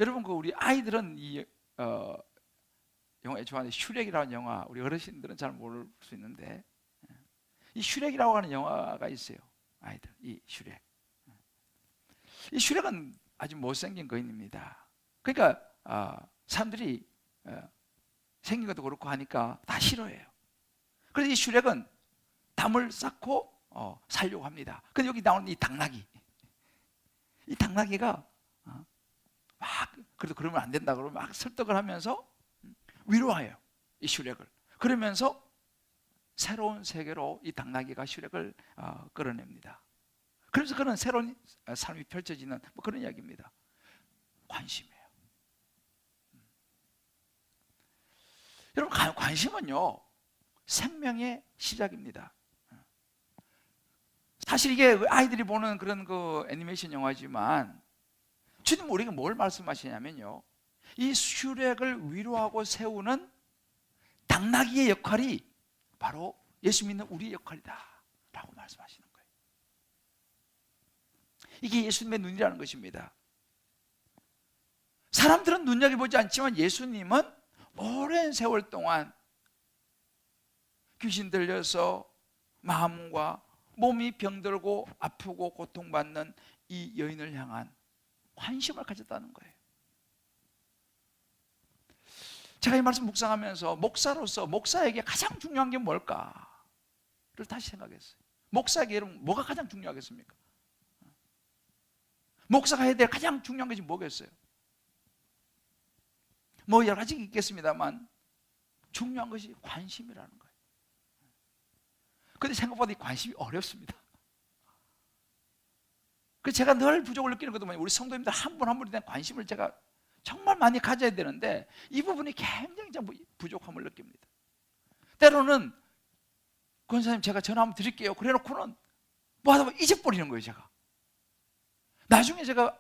여러분, 우리 아이들은 이 영화에 좋아하는 슈렉이라는 영화, 우리 어르신들은 잘 모를 수 있는데, 이 슈렉이라고 하는 영화가 있어요. 아이들, 이 슈렉. 이 슈렉은 아주 못생긴 거인입니다. 그러니까 사람들이 생긴 것도 그렇고 하니까 다 싫어해요. 그래서 이 슈렉은 담을 쌓고 살려고 합니다. 근데 여기 나오는 이 당나귀, 이 당나귀가 막, 그래도 그러면 안 된다 그러면 막 설득을 하면서 위로해요, 이 슈렉을. 그러면서 새로운 세계로 이 당나귀가 슈렉을 끌어냅니다. 그래서 그런 새로운 삶이 펼쳐지는 뭐 그런 이야기입니다. 관심이에요. 여러분, 관심은요 생명의 시작입니다. 사실 이게 아이들이 보는 그런 그 애니메이션 영화지만 주님 우리가 뭘 말씀하시냐면요, 이 수렉을 위로하고 세우는 당나귀의 역할이 바로 예수 믿는 우리의 역할이다 라고 말씀하시는 거예요. 이게 예수님의 눈이라는 것입니다. 사람들은 눈여겨보지 않지만 예수님은 오랜 세월 동안 귀신 들려서 마음과 몸이 병들고 아프고 고통받는 이 여인을 향한 관심을 가졌다는 거예요. 제가 이 말씀 묵상하면서 목사로서 목사에게 가장 중요한 게 뭘까를 다시 생각했어요. 목사에게 여러분 뭐가 가장 중요하겠습니까? 목사가 해야 될 가장 중요한 것이 뭐겠어요? 뭐 여러 가지 있겠습니다만 중요한 것이 관심이라는 거예요. 근데 생각보다 이 관심이 어렵습니다. 그래서 제가 늘 부족을 느끼는 것도 뭐냐면 우리 성도님들 한 분 한 분에 대한 관심을 제가 정말 많이 가져야 되는데 이 부분이 굉장히 부족함을 느낍니다. 때로는 권사님 제가 전화 한번 드릴게요 그래 놓고는 뭐 하다 보면 잊어버리는 거예요. 제가 나중에 제가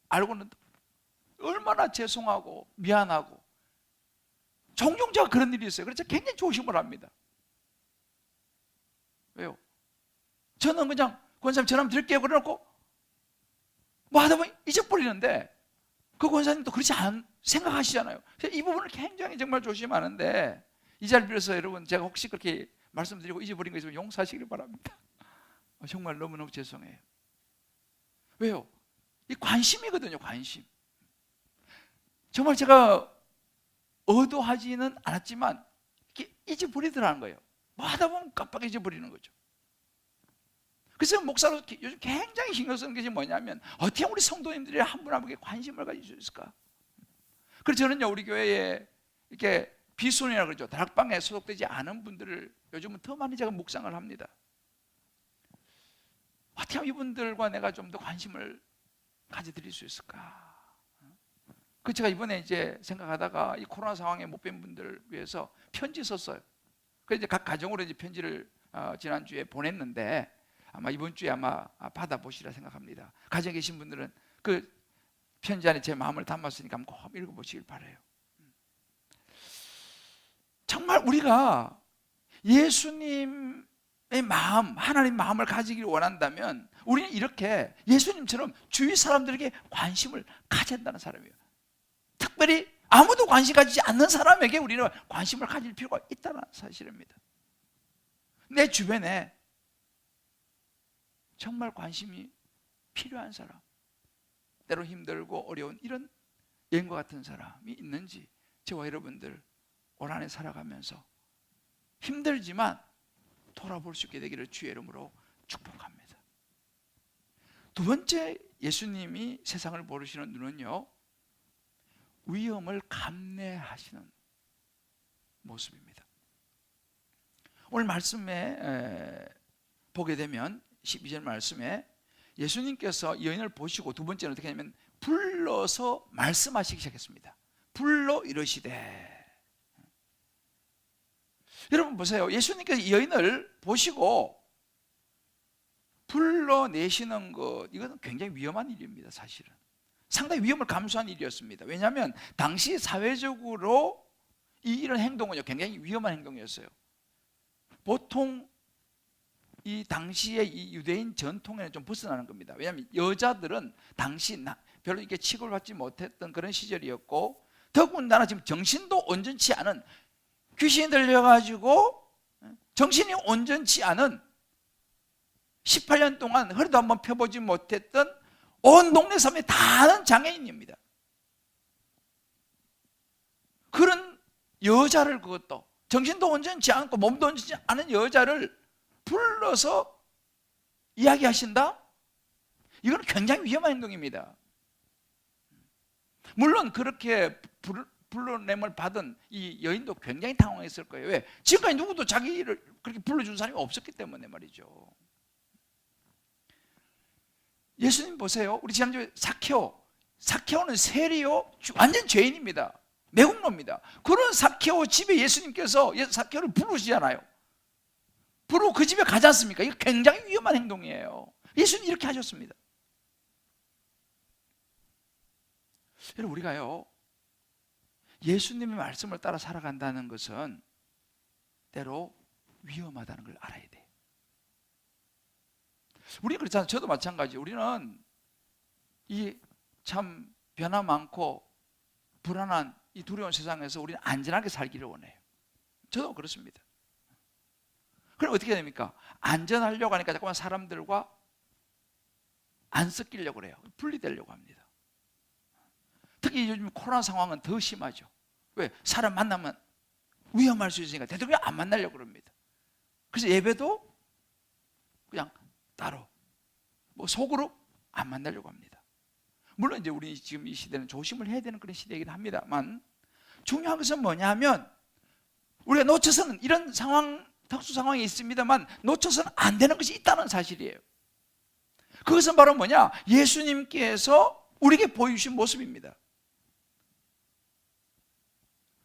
알고는 얼마나 죄송하고 미안하고 종종 제가 그런 일이 있어요. 그래서 굉장히 조심을 합니다. 왜요? 저는 그냥 권사님 전화 한번 드릴게요 그래 놓고 뭐 하다 보면 잊어버리는데 그 권사님도 그렇지 않 생각하시잖아요. 이 부분을 굉장히 정말 조심하는데 이 자리를 빌어서 여러분 제가 혹시 그렇게 말씀드리고 잊어버린 거 있으면 용서하시길 바랍니다. 정말 너무너무 죄송해요. 왜요? 이 관심이거든요. 관심. 정말 제가 의도하지는 않았지만 이렇게 잊어버리더라는 거예요. 뭐 하다 보면 깜빡 잊어버리는 거죠. 그래서 목사로 요즘 굉장히 신경 쓰는 것이 뭐냐면 어떻게 우리 성도님들이 한 분 한 분에게 관심을 가질 수 있을까? 그래서 저는요 우리 교회에 이렇게 비순이라고 그러죠. 다락방에 소속되지 않은 분들을 요즘은 더 많이 제가 묵상을 합니다. 어떻게 하면 이분들과 내가 좀 더 관심을 가져드릴 수 있을까? 그 제가 이번에 이제 생각하다가 이 코로나 상황에 못 뵌 분들을 위해서 편지 썼어요. 그래서 이제 각 가정으로 이제 편지를 지난주에 보냈는데 아마 이번 주에 아마 받아보시라 생각합니다. 가정에 계신 분들은 그 편지 안에 제 마음을 담았으니까 한번 꼭 읽어보시길 바라요. 정말 우리가 예수님의 마음, 하나님 마음을 가지기를 원한다면 우리는 이렇게 예수님처럼 주위 사람들에게 관심을 가져야 한다는 사람이에요. 특별히 아무도 관심 가지지 않는 사람에게 우리는 관심을 가질 필요가 있다는 사실입니다. 내 주변에 정말 관심이 필요한 사람, 때로 힘들고 어려운 이런 여인과 같은 사람이 있는지 저와 여러분들 올 한해 살아가면서 힘들지만 돌아볼 수 있게 되기를 주의 이름으로 축복합니다. 두 번째 예수님이 세상을 보시는 눈은요, 위험을 감내하시는 모습입니다. 오늘 말씀에 보게 되면 12절 말씀에 예수님께서 여인을 보시고 두 번째는 어떻게 하냐면 불러서 말씀하시기 시작했습니다. 불러 이르시되. 여러분 보세요. 예수님께서 이 여인을 보시고 불러내시는 것, 이건 굉장히 위험한 일입니다. 사실은 상당히 위험을 감수한 일이었습니다. 왜냐하면 당시 사회적으로 이런 행동은요 굉장히 위험한 행동이었어요. 보통 이 당시의 이 유대인 전통에는 좀 벗어나는 겁니다. 왜냐하면 여자들은 당시 별로 이렇게 취급을 받지 못했던 그런 시절이었고, 더군다나 지금 정신도 온전치 않은, 귀신이 들려가지고 정신이 온전치 않은 18년 동안 허리도 한번 펴보지 못했던 온 동네 사람이 다 아는 장애인입니다. 그런 여자를, 그것도 정신도 온전치 않고 몸도 온전치 않은 여자를 불러서 이야기하신다? 이건 굉장히 위험한 행동입니다. 물론 그렇게 불러냄을 받은 이 여인도 굉장히 당황했을 거예요. 왜? 지금까지 누구도 자기를 그렇게 불러준 사람이 없었기 때문에 말이죠. 예수님 보세요. 우리 지난주에 사케오는 세리요, 완전 죄인입니다. 매국노입니다. 그런 사케오 집에 예수님께서 사케오를 부르시잖아요. 부르고 그 집에 가지 않습니까? 이거 굉장히 위험한 행동이에요. 예수님 이렇게 하셨습니다. 여러분, 우리가요, 예수님의 말씀을 따라 살아간다는 것은 때로 위험하다는 걸 알아야 돼요. 우리 그렇잖아요. 저도 마찬가지. 우리는 이 참 변화 많고 불안한 이 두려운 세상에서 우리는 안전하게 살기를 원해요. 저도 그렇습니다. 그럼 어떻게 됩니까? 안전하려고 하니까 자꾸만 사람들과 안 섞이려고 그래요. 분리되려고 합니다. 특히 요즘 코로나 상황은 더 심하죠. 왜? 사람 만나면 위험할 수 있으니까 되도록 안 만나려고 그럽니다. 그래서 예배도 그냥 따로, 뭐 소그룹 안 만나려고 합니다. 물론 이제 우리 지금 이 시대는 조심을 해야 되는 그런 시대이긴 합니다만, 중요한 것은 뭐냐면 우리가 놓쳐서는 이런 상황, 특수 상황이 있습니다만 놓쳐서는 안 되는 것이 있다는 사실이에요. 그것은 바로 뭐냐? 예수님께서 우리에게 보여주신 모습입니다.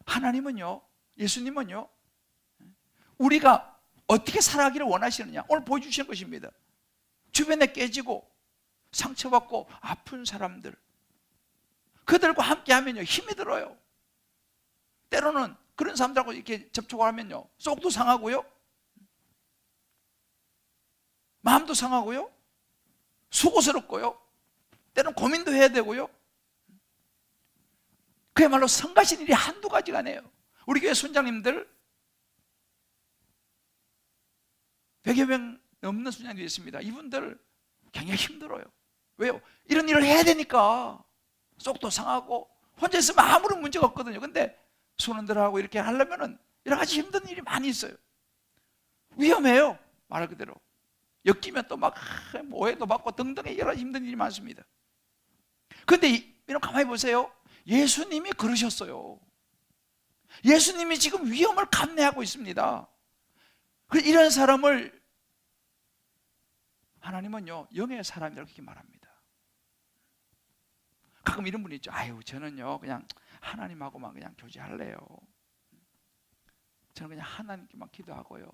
하나님은요, 예수님은요, 우리가 어떻게 살아가기를 원하시느냐 오늘 보여주시는 것입니다. 주변에 깨지고 상처받고 아픈 사람들, 그들과 함께하면요 힘이 들어요. 때로는 그런 사람들하고 이렇게 접촉을 하면요 속도 상하고요, 마음도 상하고요, 수고스럽고요, 때로는 고민도 해야 되고요. 그야말로 성가신 일이 한두 가지가 아니에요. 우리 교회 순장님들 100여 명 넘는 순장님들이 있습니다. 이분들 굉장히 힘들어요. 왜요? 이런 일을 해야 되니까 속도 상하고 혼자 있으면 아무런 문제가 없거든요. 근데 손흔들하고 이렇게 하려면은 여러 가지 힘든 일이 많이 있어요. 위험해요. 말 그대로. 엮이면 또 막 오해도 받고 등등의 여러 가지 힘든 일이 많습니다. 근데 여러분 가만히 보세요. 예수님이 그러셨어요. 예수님이 지금 위험을 감내하고 있습니다. 이런 사람을 하나님은요 영의 사람이라고 그렇게 말합니다. 가끔 이런 분이 있죠. 아유, 저는요 그냥 하나님하고만 그냥 교제할래요. 저는 그냥 하나님께만 기도하고요.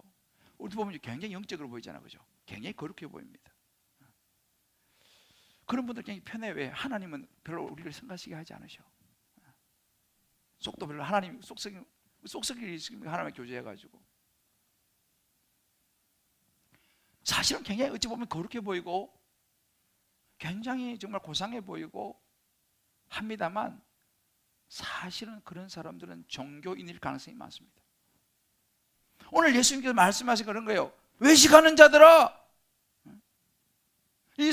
우리 보면 굉장히 영적으로 보이잖아요, 그죠? 굉장히 거룩해 보입니다. 그런 분들 굉장히 편해. 왜? 하나님은 별로 우리를 생각하시게 하지 않으셔. 속도 별로 하나님 속썩이 있으니까 하나님과 교제해가지고 사실은 굉장히 어찌 보면 거룩해 보이고 굉장히 정말 고상해 보이고 합니다만 사실은 그런 사람들은 종교인일 가능성이 많습니다. 오늘 예수님께서 말씀하신 그런 거예요. 외식하는 자들아, 이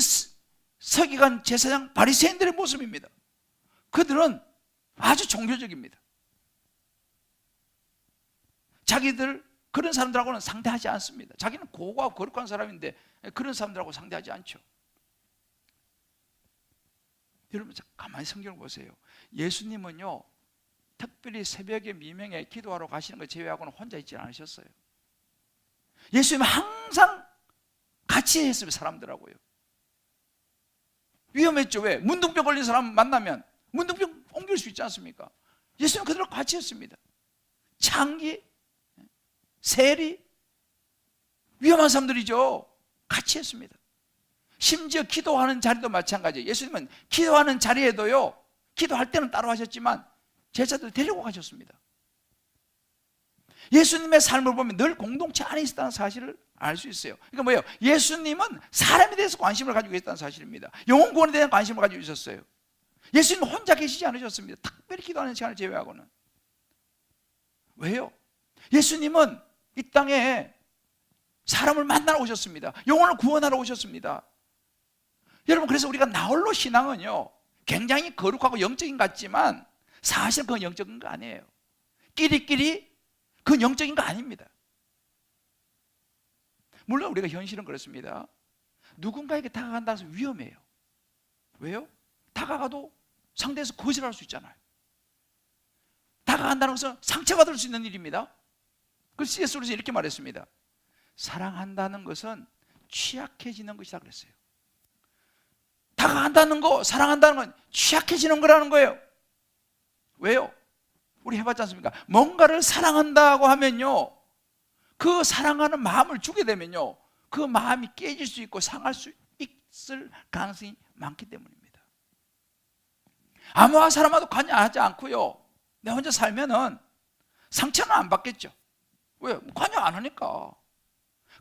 서기관 제사장 바리새인들의 모습입니다. 그들은 아주 종교적입니다. 자기들 그런 사람들하고는 상대하지 않습니다. 자기는 고고하고 거룩한 사람인데 그런 사람들하고 상대하지 않죠. 여러분 가만히 성경을 보세요. 예수님은요 특별히 새벽에 미명에 기도하러 가시는 걸 제외하고는 혼자 있지 않으셨어요. 예수님은 항상 같이 했어요. 사람들하고요. 위험했죠. 왜? 문둥병 걸린 사람 만나면 문둥병 옮길 수 있지 않습니까? 예수님은 그들과 같이 했습니다. 창기, 세리, 위험한 사람들이죠. 같이 했습니다. 심지어 기도하는 자리도 마찬가지예요. 예수님은 기도하는 자리에도요 기도할 때는 따로 하셨지만 제자들 데리고 가셨습니다. 예수님의 삶을 보면 늘 공동체 안에 있었다는 사실을 알 수 있어요. 그러니까 뭐예요? 예수님은 사람에 대해서 관심을 가지고 계셨다는 사실입니다. 영혼 구원에 대한 관심을 가지고 있었어요. 예수님은 혼자 계시지 않으셨습니다. 특별히 기도하는 시간을 제외하고는. 왜요? 예수님은 이 땅에 사람을 만나러 오셨습니다. 영혼을 구원하러 오셨습니다. 여러분, 그래서 우리가 나홀로 신앙은요 굉장히 거룩하고 영적인 것 같지만 사실 그건 영적인 거 아니에요. 끼리끼리 그건 영적인 거 아닙니다. 물론 우리가 현실은 그렇습니다. 누군가에게 다가간다고 해서 위험해요. 왜요? 다가가도 상대에서 거절할 수 있잖아요. 다가간다는 것은 상처받을 수 있는 일입니다. 그래서 C.S. 루이스는 이렇게 말했습니다. 사랑한다는 것은 취약해지는 것이다 그랬어요. 다가간다는 거, 사랑한다는 건 취약해지는 거라는 거예요. 왜요? 우리 해봤지 않습니까? 뭔가를 사랑한다고 하면요 그 사랑하는 마음을 주게 되면요, 그 마음이 깨질 수 있고 상할 수 있을 가능성이 많기 때문입니다. 아무와 사람과도 관여하지 않고요, 내 혼자 살면은 상처는 안 받겠죠. 왜? 관여 안 하니까.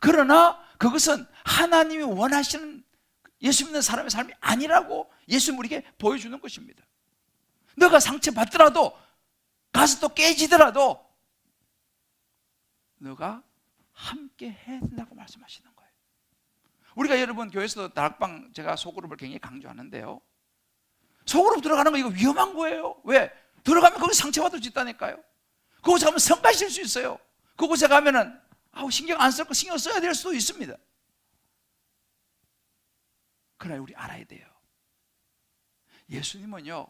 그러나 그것은 하나님이 원하시는 예수 믿는 사람의 삶이 아니라고 예수님 우리에게 보여주는 것입니다. 너가 상처받더라도, 가서 또 깨지더라도 너가 함께 해야 된다고 말씀하시는 거예요. 우리가 여러분 교회에서도 다락방 제가 소그룹을 굉장히 강조하는데요, 소그룹 들어가는 거 이거 위험한 거예요. 왜? 들어가면 거기 상처받을 수 있다니까요. 그곳에 가면 성가실 수 있어요. 그곳에 가면은 신경 안 쓸 거 신경 써야 될 수도 있습니다. 그러나 우리 알아야 돼요. 예수님은요,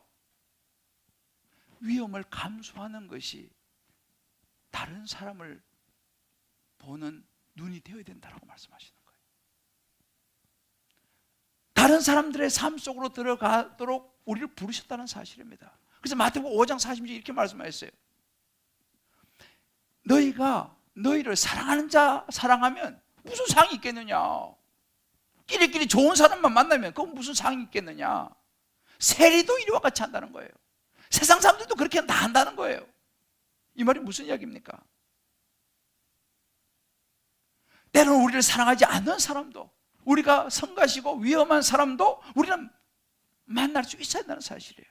위험을 감수하는 것이 다른 사람을 보는 눈이 되어야 된다고 말씀하시는 거예요. 다른 사람들의 삶 속으로 들어가도록 우리를 부르셨다는 사실입니다. 그래서 마태복음 5장 40절 이렇게 말씀하셨어요. 너희가 너희를 사랑하는 자 사랑하면 무슨 상이 있겠느냐? 끼리끼리 좋은 사람만 만나면 그건 무슨 상이 있겠느냐? 세리도 이리와 같이 한다는 거예요. 세상 사람들도 그렇게 다 한다는 거예요. 이 말이 무슨 이야기입니까? 때로는 우리를 사랑하지 않는 사람도, 우리가 성가시고 위험한 사람도 우리는 만날 수 있어야 한다는 사실이에요.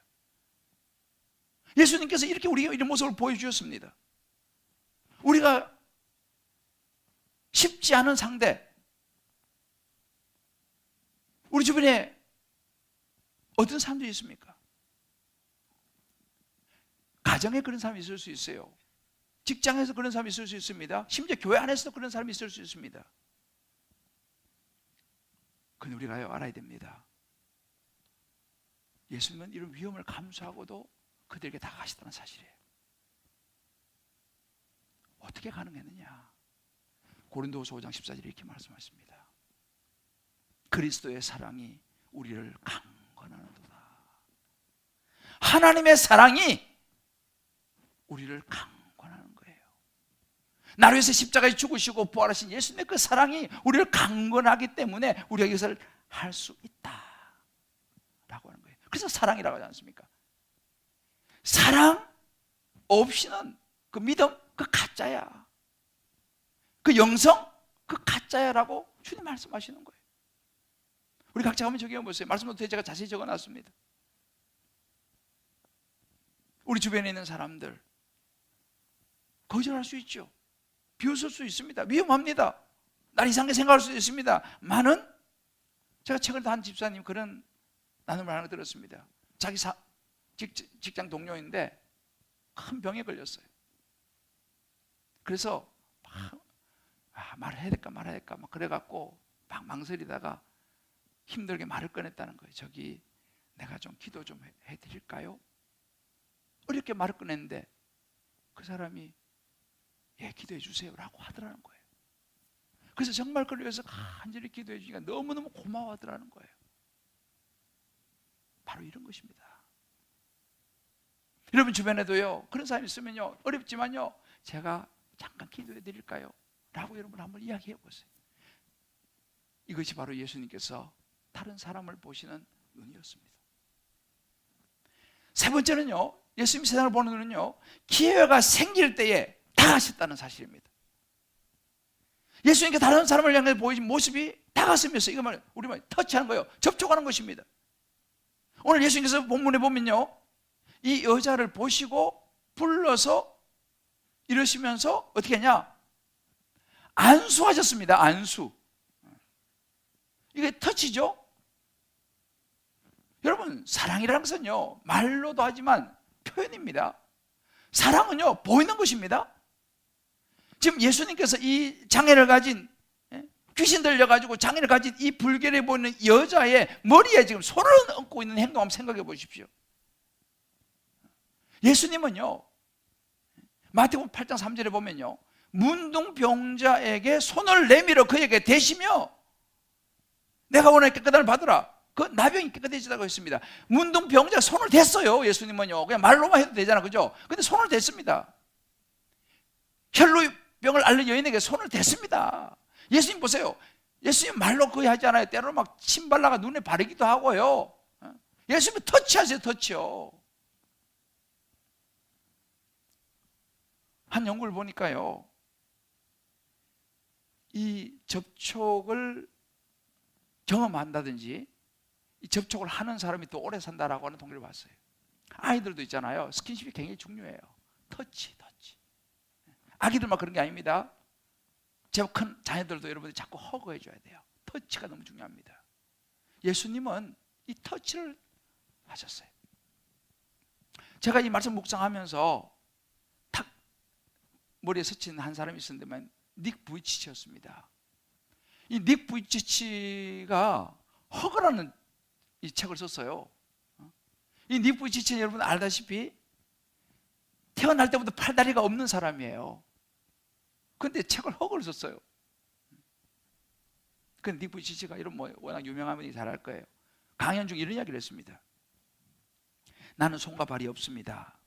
예수님께서 이렇게 우리에게 이런 모습을 보여주셨습니다. 우리가 쉽지 않은 상대, 우리 주변에 어떤 사람들이 있습니까? 가정에 그런 사람이 있을 수 있어요. 직장에서 그런 사람이 있을 수 있습니다. 심지어 교회 안에서도 그런 사람이 있을 수 있습니다. 근데 우리가요, 알아야 됩니다. 예수님은 이런 위험을 감수하고도 그들에게 다가가시다는 사실이에요. 어떻게 가능했느냐? 고린도후서 5장 14절에 이렇게 말씀하십니다. 그리스도의 사랑이 우리를 강권하는도다. 하나님의 사랑이 우리를 강권하는 거예요. 나를 위해서 십자가에 죽으시고 부활하신 예수님의 그 사랑이 우리를 강권하기 때문에 우리가 이것을 할 수 있다라고 하는 거예요. 그래서 사랑이라고 하지 않습니까? 사랑 없이는 그 믿음, 그 가짜야. 그 영성, 그 가짜야라고 주님 말씀하시는 거예요. 우리 각자 한번 적어보세요. 말씀도 제가 자세히 적어놨습니다. 우리 주변에 있는 사람들 거절할 수 있죠. 비웃을 수 있습니다. 위험합니다. 날 이상하게 생각할 수 있습니다. 많은, 제가 최근에 한 집사님 그런 나눔을 하나 들었습니다. 자기 직장 동료인데 큰 병에 걸렸어요. 그래서 말을 해야 될까 말아야 될까 막 그래갖고 막 망설이다가 힘들게 말을 꺼냈다는 거예요. 저기 내가 좀 기도 좀 해드릴까요? 어렵게 말을 꺼냈는데 그 사람이 예, 기도해 주세요 라고 하더라는 거예요. 그래서 정말 그를 위해서 간절히 기도해 주니까 너무너무 고마워하더라는 거예요. 바로 이런 것입니다. 여러분 주변에도요, 그런 사람이 있으면요, 어렵지만요, 제가 잠깐 기도해 드릴까요? 라고 여러분 한번 이야기해 보세요. 이것이 바로 예수님께서 다른 사람을 보시는 눈이었습니다. 세 번째는요, 예수님 세상을 보는 눈은요, 기회가 생길 때에 다가셨다는 사실입니다. 예수님께 다른 사람을 향해 보이신 모습이 다가서면서, 이거 말 우리말 터치하는 거예요. 접촉하는 것입니다. 오늘 예수님께서 본문에 보면요, 이 여자를 보시고 불러서 이러시면서 어떻게 했냐? 안수하셨습니다. 안수. 이게 터치죠? 여러분, 사랑이라는 것은요, 말로도 하지만 표현입니다. 사랑은요, 보이는 것입니다. 지금 예수님께서 이 장애를 가진, 귀신 들려가지고 장애를 가진 이 불결해 보이는 여자의 머리에 지금 손을 얹고 있는 행동 한번 생각해 보십시오. 예수님은요, 마태복음 8장 3절에 보면요, 문둥병자에게 손을 내밀어 그에게 대시며 내가 원하는 깨끗함을 받으라. 그 나병이 깨끗해지다고 했습니다. 문둥병자가 손을 댔어요. 예수님은요, 그냥 말로만 해도 되잖아, 그죠? 근데 손을 댔습니다. 혈로 병을 앓는 여인에게 손을 댔습니다. 예수님 보세요. 예수님 말로 거의 하지 않아요. 때로는 막 침 발라가 눈에 바르기도 하고요. 예수님 터치하세요. 터치요. 한 연구를 보니까요, 이 접촉을 경험한다든지 이 접촉을 하는 사람이 더 오래 산다라고 하는 통계를 봤어요. 아이들도 있잖아요. 스킨십이 굉장히 중요해요. 터치. 아기들만 그런 게 아닙니다. 제법 큰 자녀들도 여러분들이 자꾸 허그해 줘야 돼요. 터치가 너무 중요합니다. 예수님은 이 터치를 하셨어요. 제가 이 말씀 묵상하면서 탁 머리에 스친 한 사람이 있었는데만 닉 부이치치였습니다. 이 닉 부이치치가 허그라는 이 책을 썼어요. 이 닉 부이치치는 여러분 알다시피 태어날 때부터 팔다리가 없는 사람이에요. 근데 책을 허그를 썼어요. 근데 닉 부이치치가 이런 워낙 유명한 분이 잘 알 거예요. 강연 중 이런 이야기를 했습니다. 나는 손과 발이 없습니다.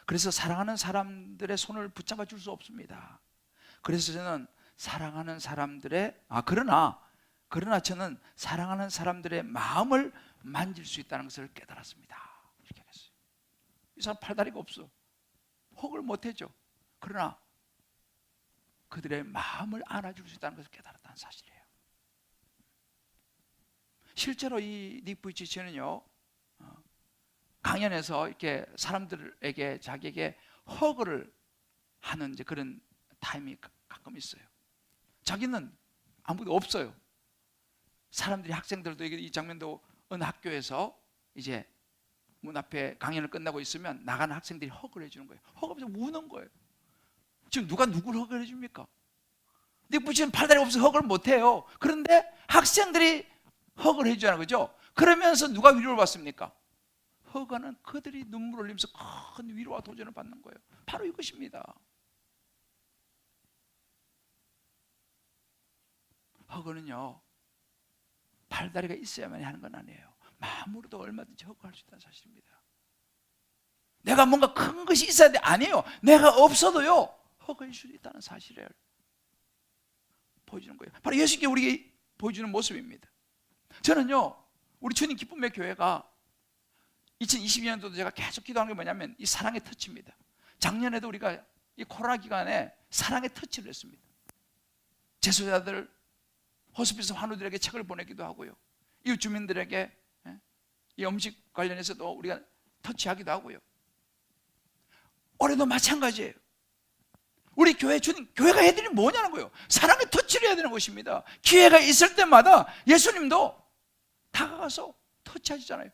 그래서 사랑하는 사람들의 손을 붙잡아 줄 수 없습니다. 그래서 저는 사랑하는 사람들의 그러나 저는 사랑하는 사람들의 마음을 만질 수 있다는 것을 깨달았습니다. 이렇게 했어요. 이 사람 팔다리가 없어. 허그를 못 해줘. 그러나 그들의 마음을 안아줄 수 있다는 것을 깨달았다는 사실이에요. 실제로 이 닉 부이치치는요, 강연에서 이렇게 사람들에게 자기에게 허그를 하는 이제 그런 타임이 가끔 있어요. 자기는 아무도 없어요. 사람들이, 학생들도 이 장면도 어느 학교에서 이제 문 앞에 강연을 끝나고 있으면 나가는 학생들이 허그를 해주는 거예요. 허그하면서 우는 거예요. 지금 누가 누구를 허그를 해줍니까? 닉 부이치치는 팔다리 없어서 허그를 못 해요. 그런데 학생들이 허그를 해주는 거죠. 그러면서 누가 위로를 받습니까? 허그는 그들이 눈물을 흘리면서 큰 위로와 도전을 받는 거예요. 바로 이것입니다. 허그는요, 팔다리가 있어야만 하는 건 아니에요. 마음으로도 얼마든지 허그할 수 있다는 사실입니다. 내가 뭔가 큰 것이 있어야 돼. 아니에요. 내가 없어도요, 허그할 수 있다는 사실을 보여주는 거예요. 바로 예수님께 우리에게 보여주는 모습입니다. 저는요, 우리 주님 기쁨의 교회가 2022년도도 제가 계속 기도하는 게 뭐냐면 이 사랑의 터치입니다. 작년에도 우리가 이 코로나 기간에 사랑의 터치를 했습니다. 재소자들, 호스피스 환우들에게 책을 보내기도 하고요. 이웃 주민들에게 이 음식 관련해서도 우리가 터치하기도 하고요. 올해도 마찬가지예요. 우리 교회 주님, 교회가 해야 되는 뭐냐는 거예요. 사랑의 터치를 해야 되는 것입니다. 기회가 있을 때마다 예수님도 다가가서 터치하시잖아요.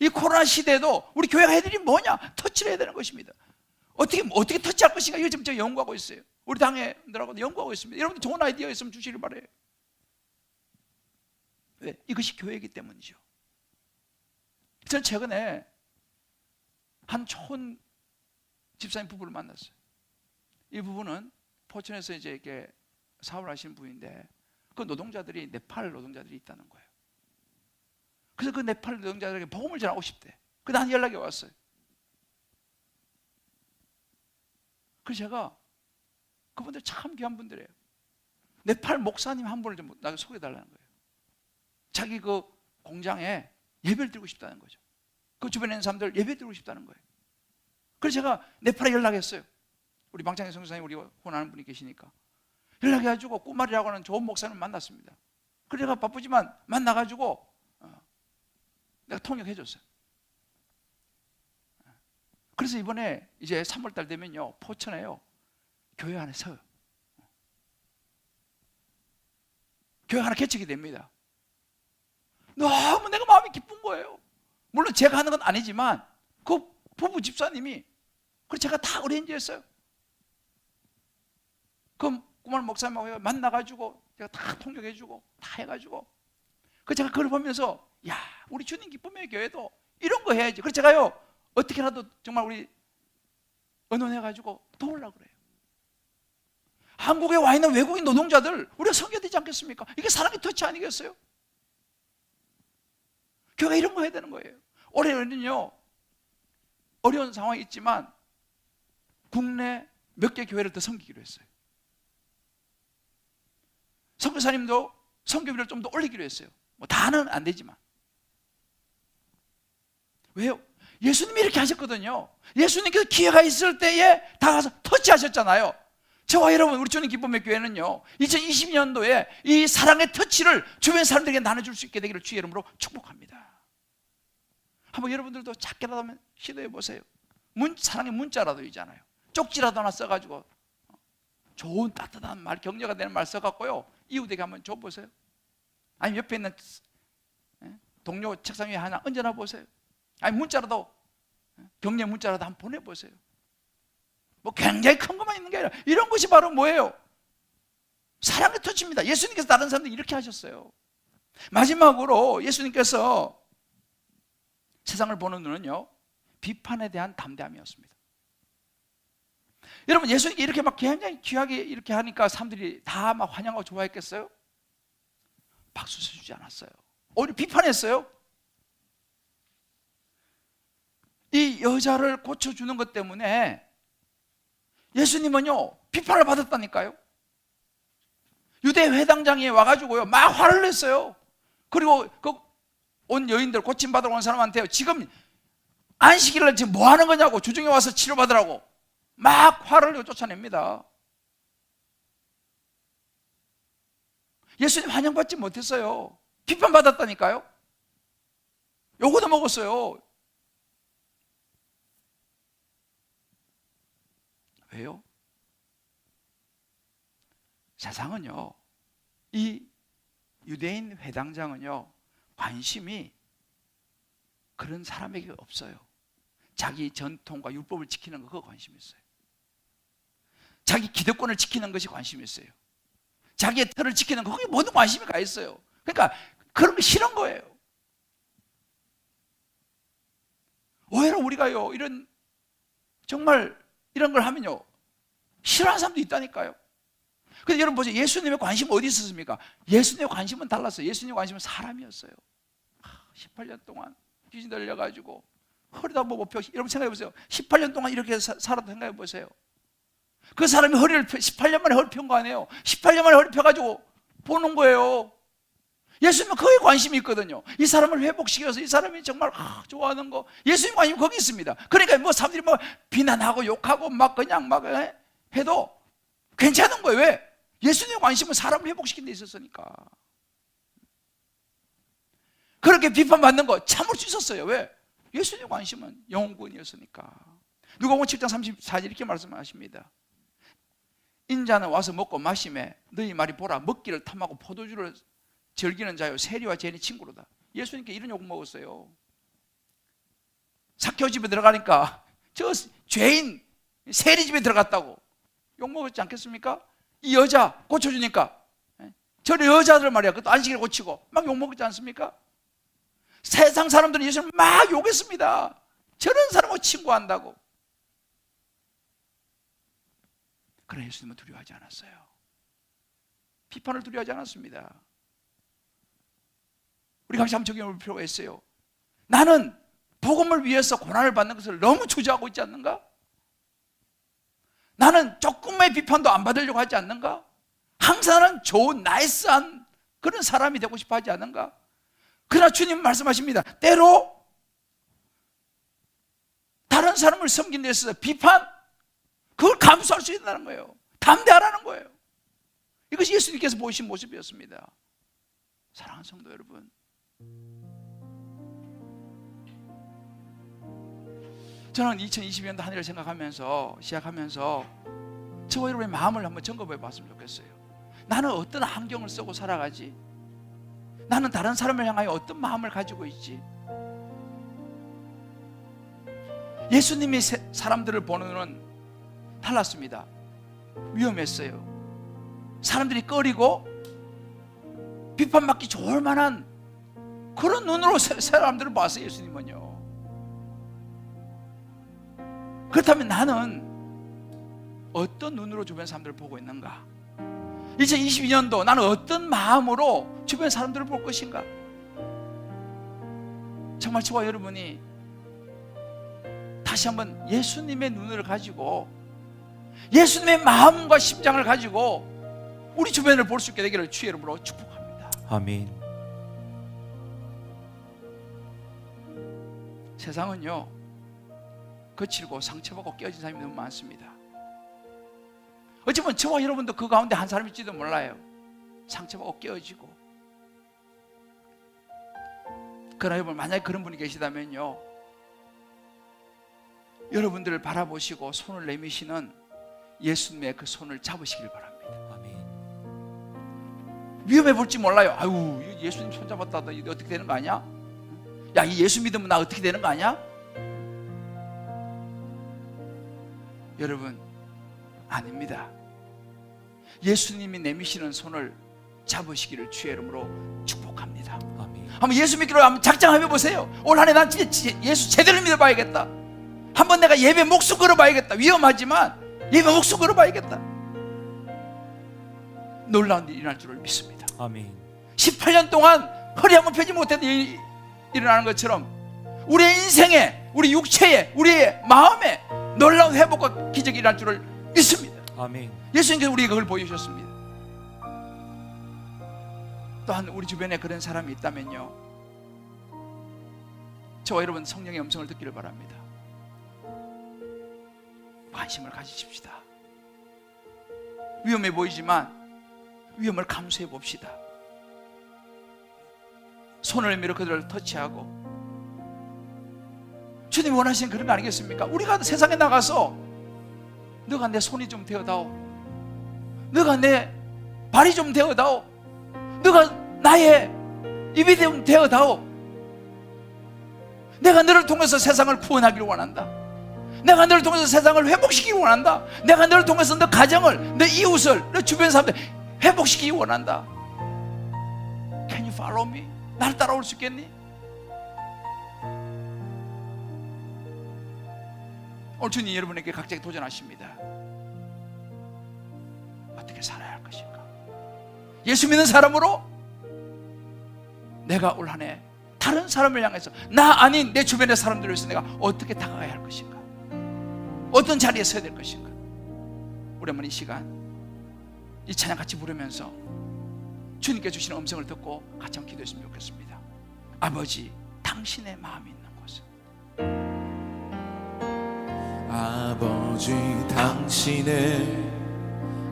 이 코로나 시대에도 우리 교회가 해야 되는 뭐냐? 터치를 해야 되는 것입니다. 어떻게 터치할 것인가? 이걸 지금 제가 연구하고 있어요. 우리 당회들하고도 연구하고 있습니다. 여러분들 좋은 아이디어 있으면 주시길 바라요. 왜? 이것이 교회이기 때문이죠. 저는 최근에 한 좋은 집사님 부부를 만났어요. 이 부부는 포천에서 이제 이렇게 사업을 하시는 분인데 그 노동자들이 네팔 노동자들이 있다는 거예요. 그래서 그 네팔 노동자들에게 복음을 전하고 싶대. 그 나한테 연락이 왔어요. 그래서 제가 그분들 참 귀한 분들이에요. 네팔 목사님 한 분을 좀 나한테 소개해달라는 거예요. 자기 그 공장에 예배를 드리고 싶다는 거죠. 그 주변에 있는 사람들 예배 드리고 싶다는 거예요. 그래서 제가 네팔에 연락했어요. 우리 망창의 성교사님, 우리 혼하는 분이 계시니까 연락해가지고 꾸말이라고 하는 좋은 목사님을 만났습니다. 그래서 제가 바쁘지만 만나가지고 내가 통역해줬어요. 그래서 이번에 이제 3월달 되면요, 포천에요, 교회 하나 서요. 교회 하나 개척이 됩니다. 너무 내가 마음이 기쁜 거예요. 물론 제가 하는 건 아니지만 그 부부 집사님이, 그래서 제가 다 어레인지 했어요. 그 꾸말 목사님하고 만나가지고 제가 다 통역해주고 다 해가지고, 그 제가 그걸 보면서 야, 우리 주님 기쁨의 교회도 이런 거 해야지. 그래서 제가요, 어떻게라도 정말 우리 의논해가지고 도우려고 그래요. 한국에 와 있는 외국인 노동자들 우리가 섬겨야 되지 않겠습니까? 이게 사랑의 터치 아니겠어요? 교회가 이런 거 해야 되는 거예요. 올해는요, 어려운 상황이 있지만 국내 몇 개 교회를 더 섬기기로 했어요. 선교사님도 선교비를 좀 더 올리기로 했어요. 뭐 다는 안 되지만. 왜요? 예수님이 이렇게 하셨거든요. 예수님께서 기회가 있을 때에 다 가서 터치하셨잖아요. 저와 여러분, 우리 주님 기쁨의 교회는요, 2020년도에 이 사랑의 터치를 주변 사람들에게 나눠줄 수 있게 되기를 주의 이름으로 축복합니다. 한번 여러분들도 작게라도 한번 시도해 보세요. 사랑의 문자라도 있잖아요. 쪽지라도 하나 써가지고 좋은 따뜻한 말, 격려가 되는 말 써갖고요, 이웃에게 한번 줘보세요. 아니면 옆에 있는 동료 책상 위에 하나 얹어놔 보세요. 아니 문자라도, 격려 문자라도 한번 보내보세요. 뭐 굉장히 큰 것만 있는 게 아니라 이런 것이 바로 뭐예요? 사랑의 터치입니다. 예수님께서 다른 사람들 이렇게 하셨어요. 마지막으로 예수님께서 세상을 보는 눈은요, 비판에 대한 담대함이었습니다. 여러분, 예수님께 이렇게 막 굉장히 귀하게 이렇게 하니까 사람들이 다 막 환영하고 좋아했겠어요? 박수 쳐주지 않았어요. 오히려 비판했어요. 이 여자를 고쳐주는 것 때문에 예수님은요, 비판을 받았다니까요. 유대 회당장에 와가지고요, 막 화를 냈어요. 그리고 그 온 여인들, 고침받으러 온 사람한테요, 지금 안식일을 지금 뭐 하는 거냐고, 주중에 와서 치료받으라고 막 화를 내고 쫓아냅니다. 예수님 환영받지 못했어요. 비판받았다니까요. 요거도 먹었어요. 왜요? 세상은요, 이 유대인 회당장은요, 관심이 그런 사람에게 없어요. 자기 전통과 율법을 지키는 거, 그거 관심이 있어요. 자기 기득권을 지키는 것이 관심이 있어요. 자기의 틀을 지키는 거, 거기 모든 관심이 가 있어요. 그러니까 그런 거 싫은 거예요. 오히려 우리가요, 이런 정말 이런 걸 하면요, 싫어하는 사람도 있다니까요. 근데 여러분 보세요. 예수님의 관심은 어디 있었습니까? 예수님의 관심은 달랐어요. 예수님의 관심은 사람이었어요. 18년 동안 귀신 들려가지고 허리도 한번 못 펴. 여러분 생각해 보세요. 18년 동안 이렇게 살아도 생각해 보세요. 그 사람이 허리를 18년 만에 허리 편 거 아니에요. 18년 만에 허리 펴가지고 보는 거예요. 예수님은 거기에 관심이 있거든요. 이 사람을 회복시켜서 이 사람이 정말 좋아하는 거, 예수님 관심이 거기 있습니다. 그러니까 뭐 사람들이 뭐 비난하고 욕하고 막 그냥 막 해도 괜찮은 거예요. 왜? 예수님의 관심은 사람을 회복시키는 데 있었으니까. 그렇게 비판받는 거 참을 수 있었어요. 왜? 예수님의 관심은 영혼구원이었으니까. 누가복음 7장 34절 이렇게 말씀하십니다. 인자는 와서 먹고 마시매 너희 말이 보라, 먹기를 탐하고 포도주를 즐기는 자요, 세리와 죄인의 친구로다. 예수님께 이런 욕 먹었어요. 삭개오 집에 들어가니까 저 죄인 세리 집에 들어갔다고 욕 먹었지 않겠습니까? 이 여자 고쳐주니까 저 여자들 말이야, 그것도 안식일 고치고 막 욕 먹었지 않습니까? 세상 사람들은 예수님을 막 욕했습니다. 저런 사람하고 친구한다고. 그러나 예수님은 두려워하지 않았어요. 비판을 두려워하지 않았습니다. 우리가 한번 적용해 볼 필요가 있어요. 나는 복음을 위해서 고난을 받는 것을 너무 주저하고 있지 않는가? 나는 조금의 비판도 안 받으려고 하지 않는가? 항상 좋은 나이스한 그런 사람이 되고 싶어 하지 않는가? 그러나 주님 말씀하십니다. 때로 다른 사람을 섬긴 데 있어서 비판, 그걸 감수할 수 있다는 거예요. 담대하라는 거예요. 이것이 예수님께서 보이신 모습이었습니다. 사랑하는 성도 여러분, 저는 2020년도 한 해를 생각하면서 시작하면서 저와 여러분의 마음을 한번 점검해 봤으면 좋겠어요. 나는 어떤 환경을 쓰고 살아가지? 나는 다른 사람을 향하여 어떤 마음을 가지고 있지? 예수님이 사람들을 보는 눈은 달랐습니다. 위험했어요. 사람들이 꺼리고 비판받기 좋을 만한 그런 눈으로 사람들을 봤어요. 예수님은요. 그렇다면 나는 어떤 눈으로 주변 사람들을 보고 있는가? 2022년도 나는 어떤 마음으로 주변 사람들을 볼 것인가? 정말 저와 여러분이 다시 한번 예수님의 눈을 가지고, 예수님의 마음과 심장을 가지고 우리 주변을 볼 수 있게 되기를 주의 이름으로 축복합니다. 아멘. 세상은요, 거칠고 상처받고 깨어진 사람이 너무 많습니다. 어쩌면 저와 여러분도 그 가운데 한 사람일지도 몰라요. 상처받고 깨어지고. 그러나 여러분, 만약에 그런 분이 계시다면요, 여러분들을 바라보시고 손을 내미시는 예수님의 그 손을 잡으시길 바랍니다. 아멘. 위험해 볼지 몰라요. 아유, 예수님 손 잡았다, 너 어떻게 되는 거 아니야? 야, 이 예수 믿으면 나 어떻게 되는 거 아니야? 여러분, 아닙니다. 예수님이 내미시는 손을 잡으시기를 주의 이름으로 축복합니다. 아멘. 한번 예수 믿기로 한번 작정해 보세요. 올 한 해 난 진짜 예수 제대로 믿어봐야겠다. 한번 내가 예배 목숨 걸어봐야겠다. 위험하지만 예배 목숨 걸어봐야겠다. 놀라운 일이 일어날 줄을 믿습니다. 아멘. 18년 동안 허리 한번 펴지 못했던 일이 일어나는 것처럼 우리의 인생에, 우리 육체에, 우리의 마음에 놀라운 회복과 기적이 일어날 줄을 믿습니다. 아멘. 예수님께서 우리에게 그걸 보여주셨습니다. 또한 우리 주변에 그런 사람이 있다면요, 저와 여러분 성령의 음성을 듣기를 바랍니다. 관심을 가지십시다. 위험해 보이지만 위험을 감수해 봅시다. 손을 밀어 그들을 터치하고, 주님이 원하시는 그런 거 아니겠습니까? 우리가 세상에 나가서 너가 내 손이 좀 되어다오, 너가 내 발이 좀 되어다오, 너가 나의 입이 좀 되어다오, 내가 너를 통해서 세상을 구원하기를 원한다, 내가 너를 통해서 세상을 회복시키기 원한다, 내가 너를 통해서 너 가정을, 너 이웃을, 너 주변 사람들 회복시키기 원한다. Can you follow me? 나를 따라올 수 있겠니? 오늘 주님 여러분에게 각자에게 도전하십니다. 어떻게 살아야 할 것인가? 예수 믿는 사람으로 내가 올 한 해 다른 사람을 향해서, 나 아닌 내 주변의 사람들을 위해서 내가 어떻게 다가가야 할 것인가? 어떤 자리에 서야 될 것인가? 우리 한번 이 시간 이 찬양 같이 부르면서 주님께 주시는 음성을 듣고 같이 한번 기도했으면 좋겠습니다. 아버지, 당신의 마음이 있는 곳에, 아버지, 당신의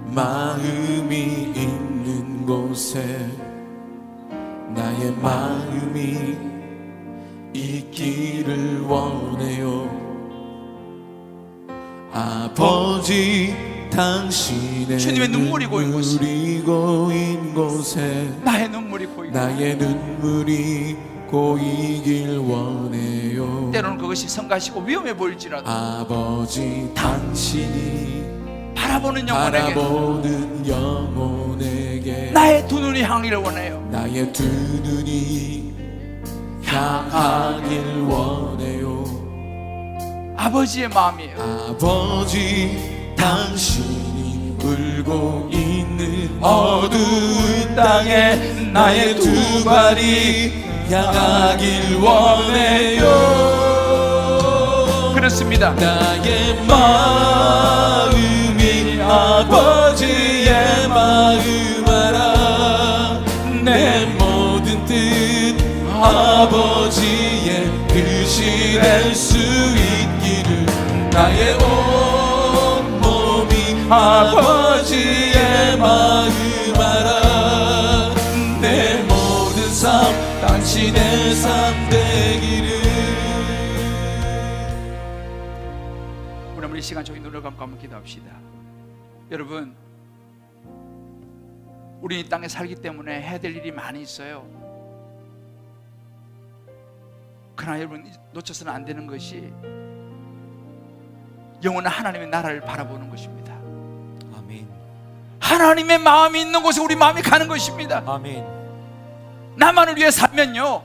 마음이 있는 곳에 나의 마음이 있기를 원해요. 아버지, 당신의 주님의 눈물이 고인 곳에 나의 눈물이 고이고, 나의 눈물이 고이길 원해요. 때로는 그것이 성가시고 위험해 보일지라도 아버지, 당신이 바라보는 영혼에게 나의 두 눈이 향기를 원해요. 나의 두 눈이 향하길 원해요. 아버지의 마음이에요. 아버지, 당신이 울고 있는 어두운 땅에 나의 두 발이 향하길 원해요. 그렇습니다. 나의 마음이 아버지의 마음 알아. 내 모든 뜻 아버지의 뜻이 될 수 있기를, 나의 온 몸이 아버지의 마음 알아. 내 모든 삶 당신의 삶 되기를. 우리 한번 이 시간 저희 눈을 감고 한번 기도합시다. 여러분, 우리 이 땅에 살기 때문에 해야 될 일이 많이 있어요. 그러나 여러분, 놓쳐서는 안 되는 것이 영원한 하나님의 나라를 바라보는 것입니다. 아멘. 하나님의 마음이 있는 곳에 우리 마음이 가는 것입니다. 아멘. 나만을 위해 살면요,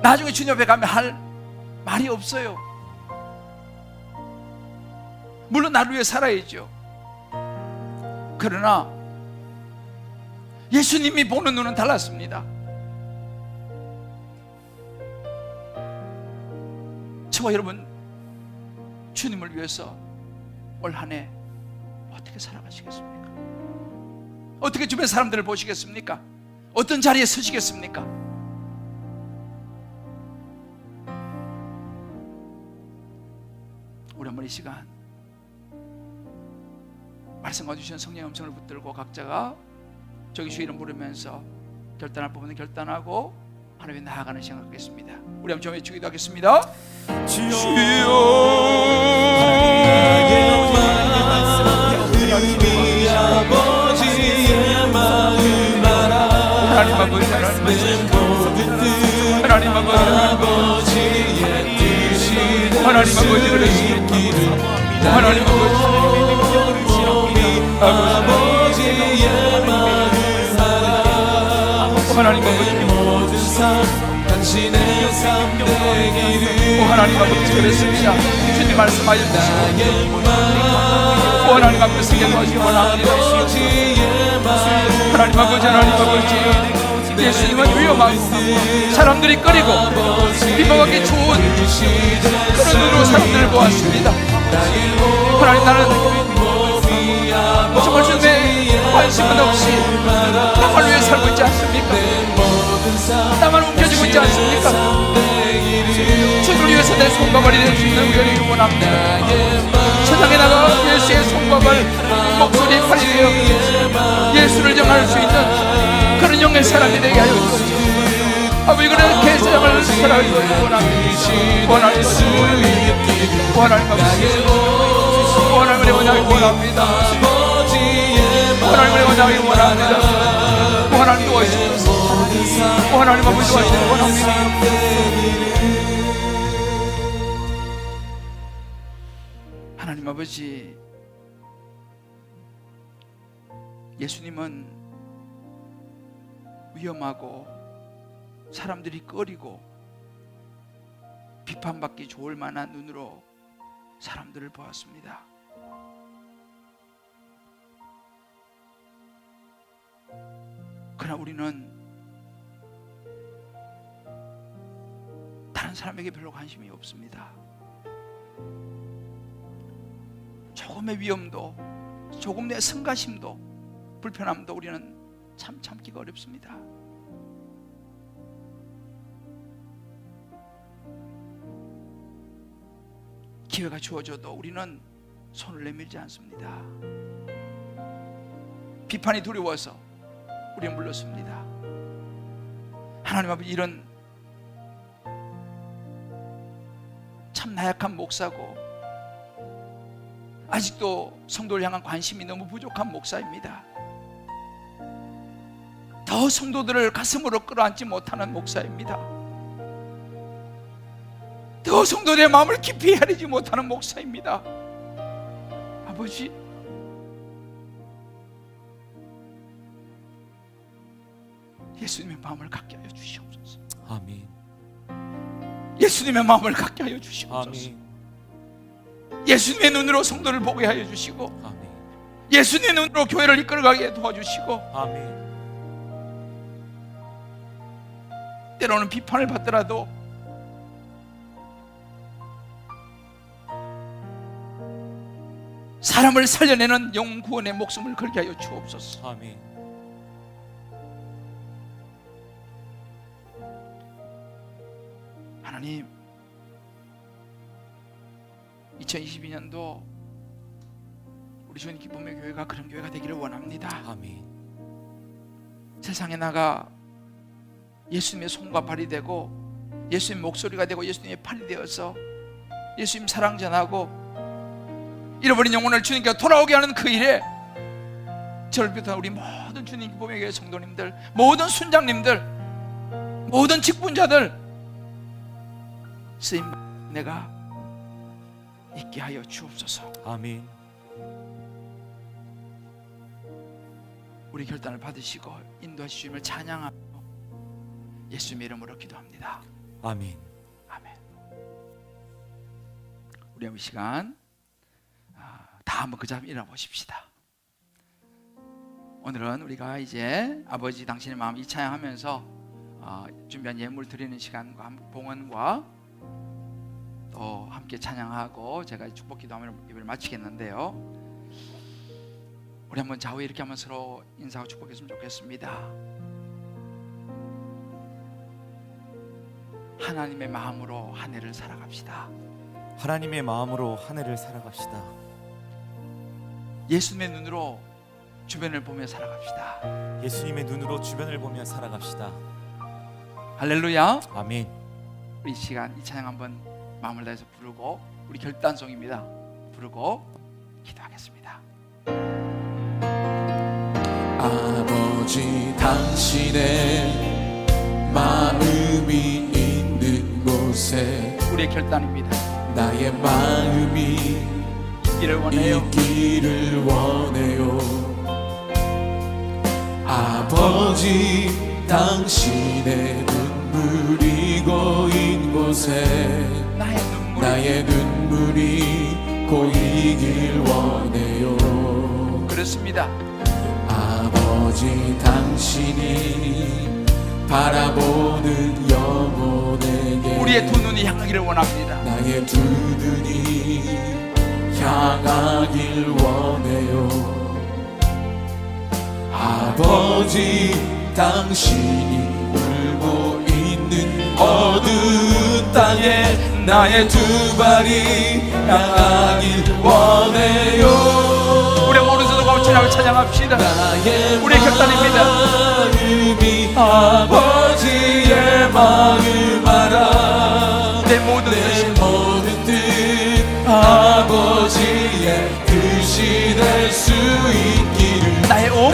나중에 주님 앞에 가면 할 말이 없어요. 물론 나를 위해 살아야죠. 그러나 예수님이 보는 눈은 달랐습니다. 저와 여러분, 주님을 위해서 올 한 해 어떻게 살아가시겠습니까? 어떻게 주변 사람들을 보시겠습니까? 어떤 자리에 서시겠습니까? 우리 한번 이 시간 말씀과 주신 성령의 음성을 붙들고 각자가 저기 주 이름 부르면서 결단할 부분은 결단하고 하나님께 나아가는 시간 갖겠습니다. 우리 한번 좀 외치기도 하겠습니다. 하나님 아버지, 하나님 아버지, 하나님 아버지 그러십니다. 하나님 하나님 하나님 아버지 그랬습니다. 주님 말씀하여 주시고 하나님 아버지 승리하시기 원합니다. 하나님 아버지 예수님은 위험하고 사람들이 꺼리고 비방하기 좋은 그런 눈으로 사람들을 보았습니다. 하나님 나는 정말 주님의 관심은 없이 나만 위해 살고 있지 않습니까? 나만 움켜쥐고 있지 않습니까? 주를 위해서 내 손과 발이 될 수 있는 우연을 원합니다. 세상에 나가 예수의 손과 발, 목소리, 팔이 되어 예수를 정할 수 있는 그런 영의 사람이 되게 하여 주옵소서. 아버지 그렇게 세상을 살아가기 원합니다. 원하는 아버지 원하는 원합니다. 하나님을 원하기 원합니다. 하나님 도와주옵소서. 하나님 아버지 도와주시기 원합니다. 하나님 아버지, 예수님은 위험하고 사람들이 꺼리고 비판받기 좋을 만한 눈으로 사람들을 보았습니다. 그러나 우리는 다른 사람에게 별로 관심이 없습니다. 조금의 위험도, 조금의 성가심도, 불편함도 우리는 참 참기가 어렵습니다. 기회가 주어져도 우리는 손을 내밀지 않습니다. 비판이 두려워서 우리는 물렀습니다. 하나님 아버지, 이런 참 나약한 목사고 아직도 성도를 향한 관심이 너무 부족한 목사입니다. 더 성도들을 가슴으로 끌어안지 못하는 목사입니다. 더 성도들의 마음을 깊이 헤아리지 못하는 목사입니다. 아버지, 예수님의 마음을 갖게 하여 주시옵소서. 아멘. 예수님의 마음을 갖게 하여 주시옵소서. 아멘. 예수님의 눈으로 성도를 보게 하여 주시고, 아멘. 예수님의 눈으로 교회를 이끌어가게 도와주시고, 아멘. 때로는 비판을 받더라도 사람을 살려내는 영혼 구원의 목숨을 걸게 하여 주옵소서. 아멘. 하나님, 2022년도 우리 주님 기쁨의 교회가 그런 교회가 되기를 원합니다. 아멘. 세상에 나가 예수님의 손과 발이 되고 예수님의 목소리가 되고 예수님의 팔이 되어서 예수님 사랑 전하고 잃어버린 영혼을 주님께 돌아오게 하는 그 일에 저를 비롯한 우리 모든 주님 기쁨의 교회 성도님들, 모든 순장님들, 모든 직분자들 쓰임 내가 있게 하여 주옵소서. 아멘. 우리 결단을 받으시고 인도하시 주님을 찬양하며 예수님의 이름으로 기도합니다. 아멘. 아멘. 우리 이 시간 다 한번 그 자리에 일어나 보십시다. 오늘은 우리가 이제 아버지 당신의 마음 이 찬양하면서 준비한 예물 드리는 시간과 봉헌과 또 함께 찬양하고 제가 축복 기도하며 예배를 마치겠는데요. 우리 한번 좌우에 이렇게 한번 서로 인사하고 축복했으면 좋겠습니다. 하나님의 마음으로 한 해를 살아갑시다. 하나님의 마음으로 한 해를 살아갑시다. 예수님의 눈으로 주변을 보며 살아갑시다. 예수님의 눈으로 주변을 보며 살아갑시다. 할렐루야. 아멘. 우리 이 시간 이 찬양 한번 마음을 다해서 부르고 우리 결단송입니다. 부르고 기도하겠습니다. 아버지 당신의 마음이 있는 곳에 우리의 결단입니다. 나의 마음이 있기를 원해요. 있기를 원해요. 아버지 당신의 눈물이 고인 곳에 나의 눈물이 고이길 원해요. 그렇습니다. 아버지 당신이 바라보는 영혼에게 우리의 두 눈이 향하기를 원합니다. 나의 두 눈이 향하길 원해요. 아버지 당신이 울고 있는 어두운 땅에 나의 두 발이 향하길 원해요. 우리 오른손을 거쳐나고 찬양합시다. 우리의 결단입니다. 마음이 아버지의 마음 알아. 내 모든 뜻 아버지의 뜻이 될 수 있기를 나의 온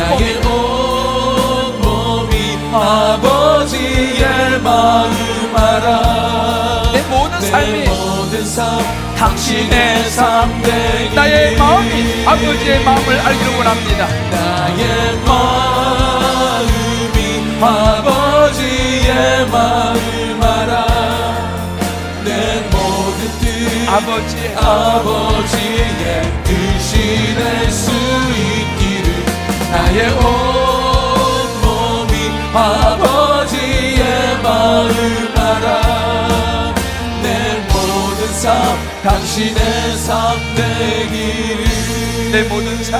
몸이 아버지의 마음 알아. 내 모든 삶이 당신의 삶 되기를 나의 마음이 아버지의 마음을 알기를 원합니다. 나의 마음이 아버지의 마음 알아. 내 모든 뜻 아버지의 뜻이 될 수 있기를 나의 온 몸이 아버지의 마음 알아. 내 모든 삶 당신의 삶 되기를 내 모든 삶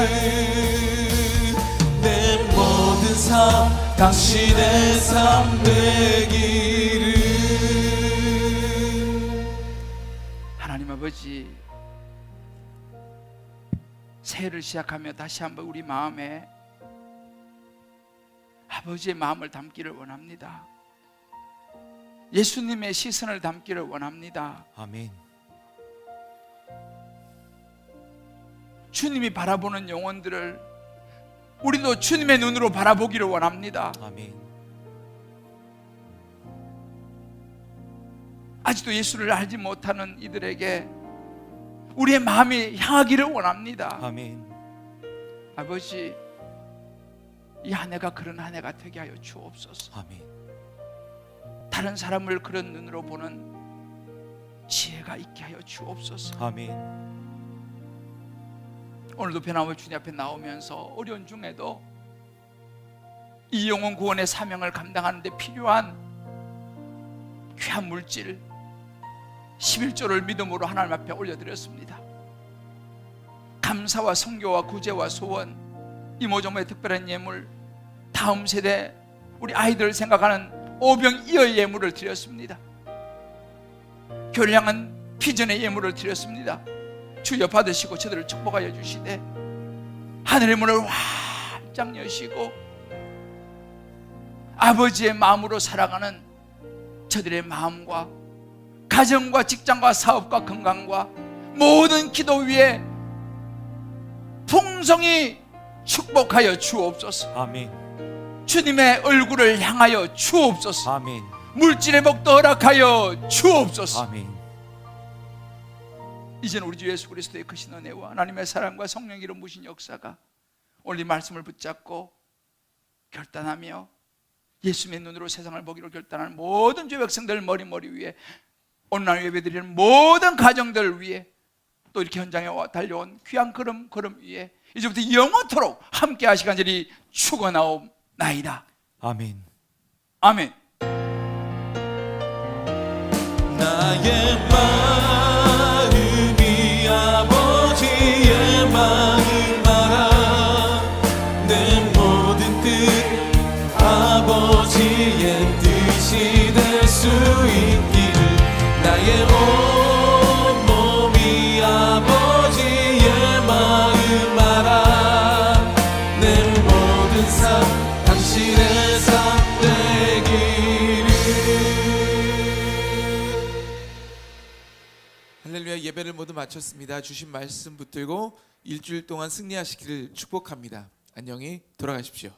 내 모든 삶 당신의 삶 되기를. 하나님 아버지, 새해를 시작하며 다시 한번 우리 마음에 아버지의 마음을 담기를 원합니다. 예수님의 시선을 담기를 원합니다. 아멘. 주님이 바라보는 영혼들을 우리도 주님의 눈으로 바라보기를 원합니다. 아멘. 아직도 예수를 알지 못하는 이들에게 우리의 마음이 향하기를 원합니다. 아멘. 아버지, 이 한 해가 그런 한 해가 되게 하여 주옵소서. 아멘. 다른 사람을 그런 눈으로 보는 지혜가 있게 하여 주옵소서. 아멘. 오늘도 변함없이 주님 앞에 나오면서 어려운 중에도 이 영혼 구원의 사명을 감당하는 데 필요한 귀한 물질 11조를 믿음으로 하나님 앞에 올려드렸습니다. 감사와 성교와 구제와 소원, 이모저모의 특별한 예물, 다음 세대 우리 아이들을 생각하는 오병이어의 예물을 드렸습니다. 교회를 향한 비전의 예물을 드렸습니다. 주여 받으시고 저들을 축복하여 주시되 하늘의 문을 활짝 여시고 아버지의 마음으로 살아가는 저들의 마음과 가정과 직장과 사업과 건강과 모든 기도 위에 풍성히 축복하여 주옵소서. 아멘. 주님의 얼굴을 향하여 주옵소서. 아멘. 물질의 복도 허락하여 주옵소서. 아멘. 이제는 우리 주 예수 그리스도의 크신 은혜와 하나님의 사랑과 성령의 이름 부신 역사가 오늘 이 말씀을 붙잡고 결단하며 예수님의 눈으로 세상을 보기로 결단하는 모든 주 백성들 머리 위에 오늘 예배드리는 모든 가정들 위에 또 이렇게 현장에 달려온 귀한 걸음 위에 이제부터 영원토록 함께 하시기 간절히 축원하옵나이다. 아멘. 아멘. 나의 마음이 아버지의 마음 알아. 할렐루야. 예배를 모두 마쳤습니다. 주신 말씀 붙들고 일주일 동안 승리하시기를 축복합니다. 안녕히 돌아가십시오.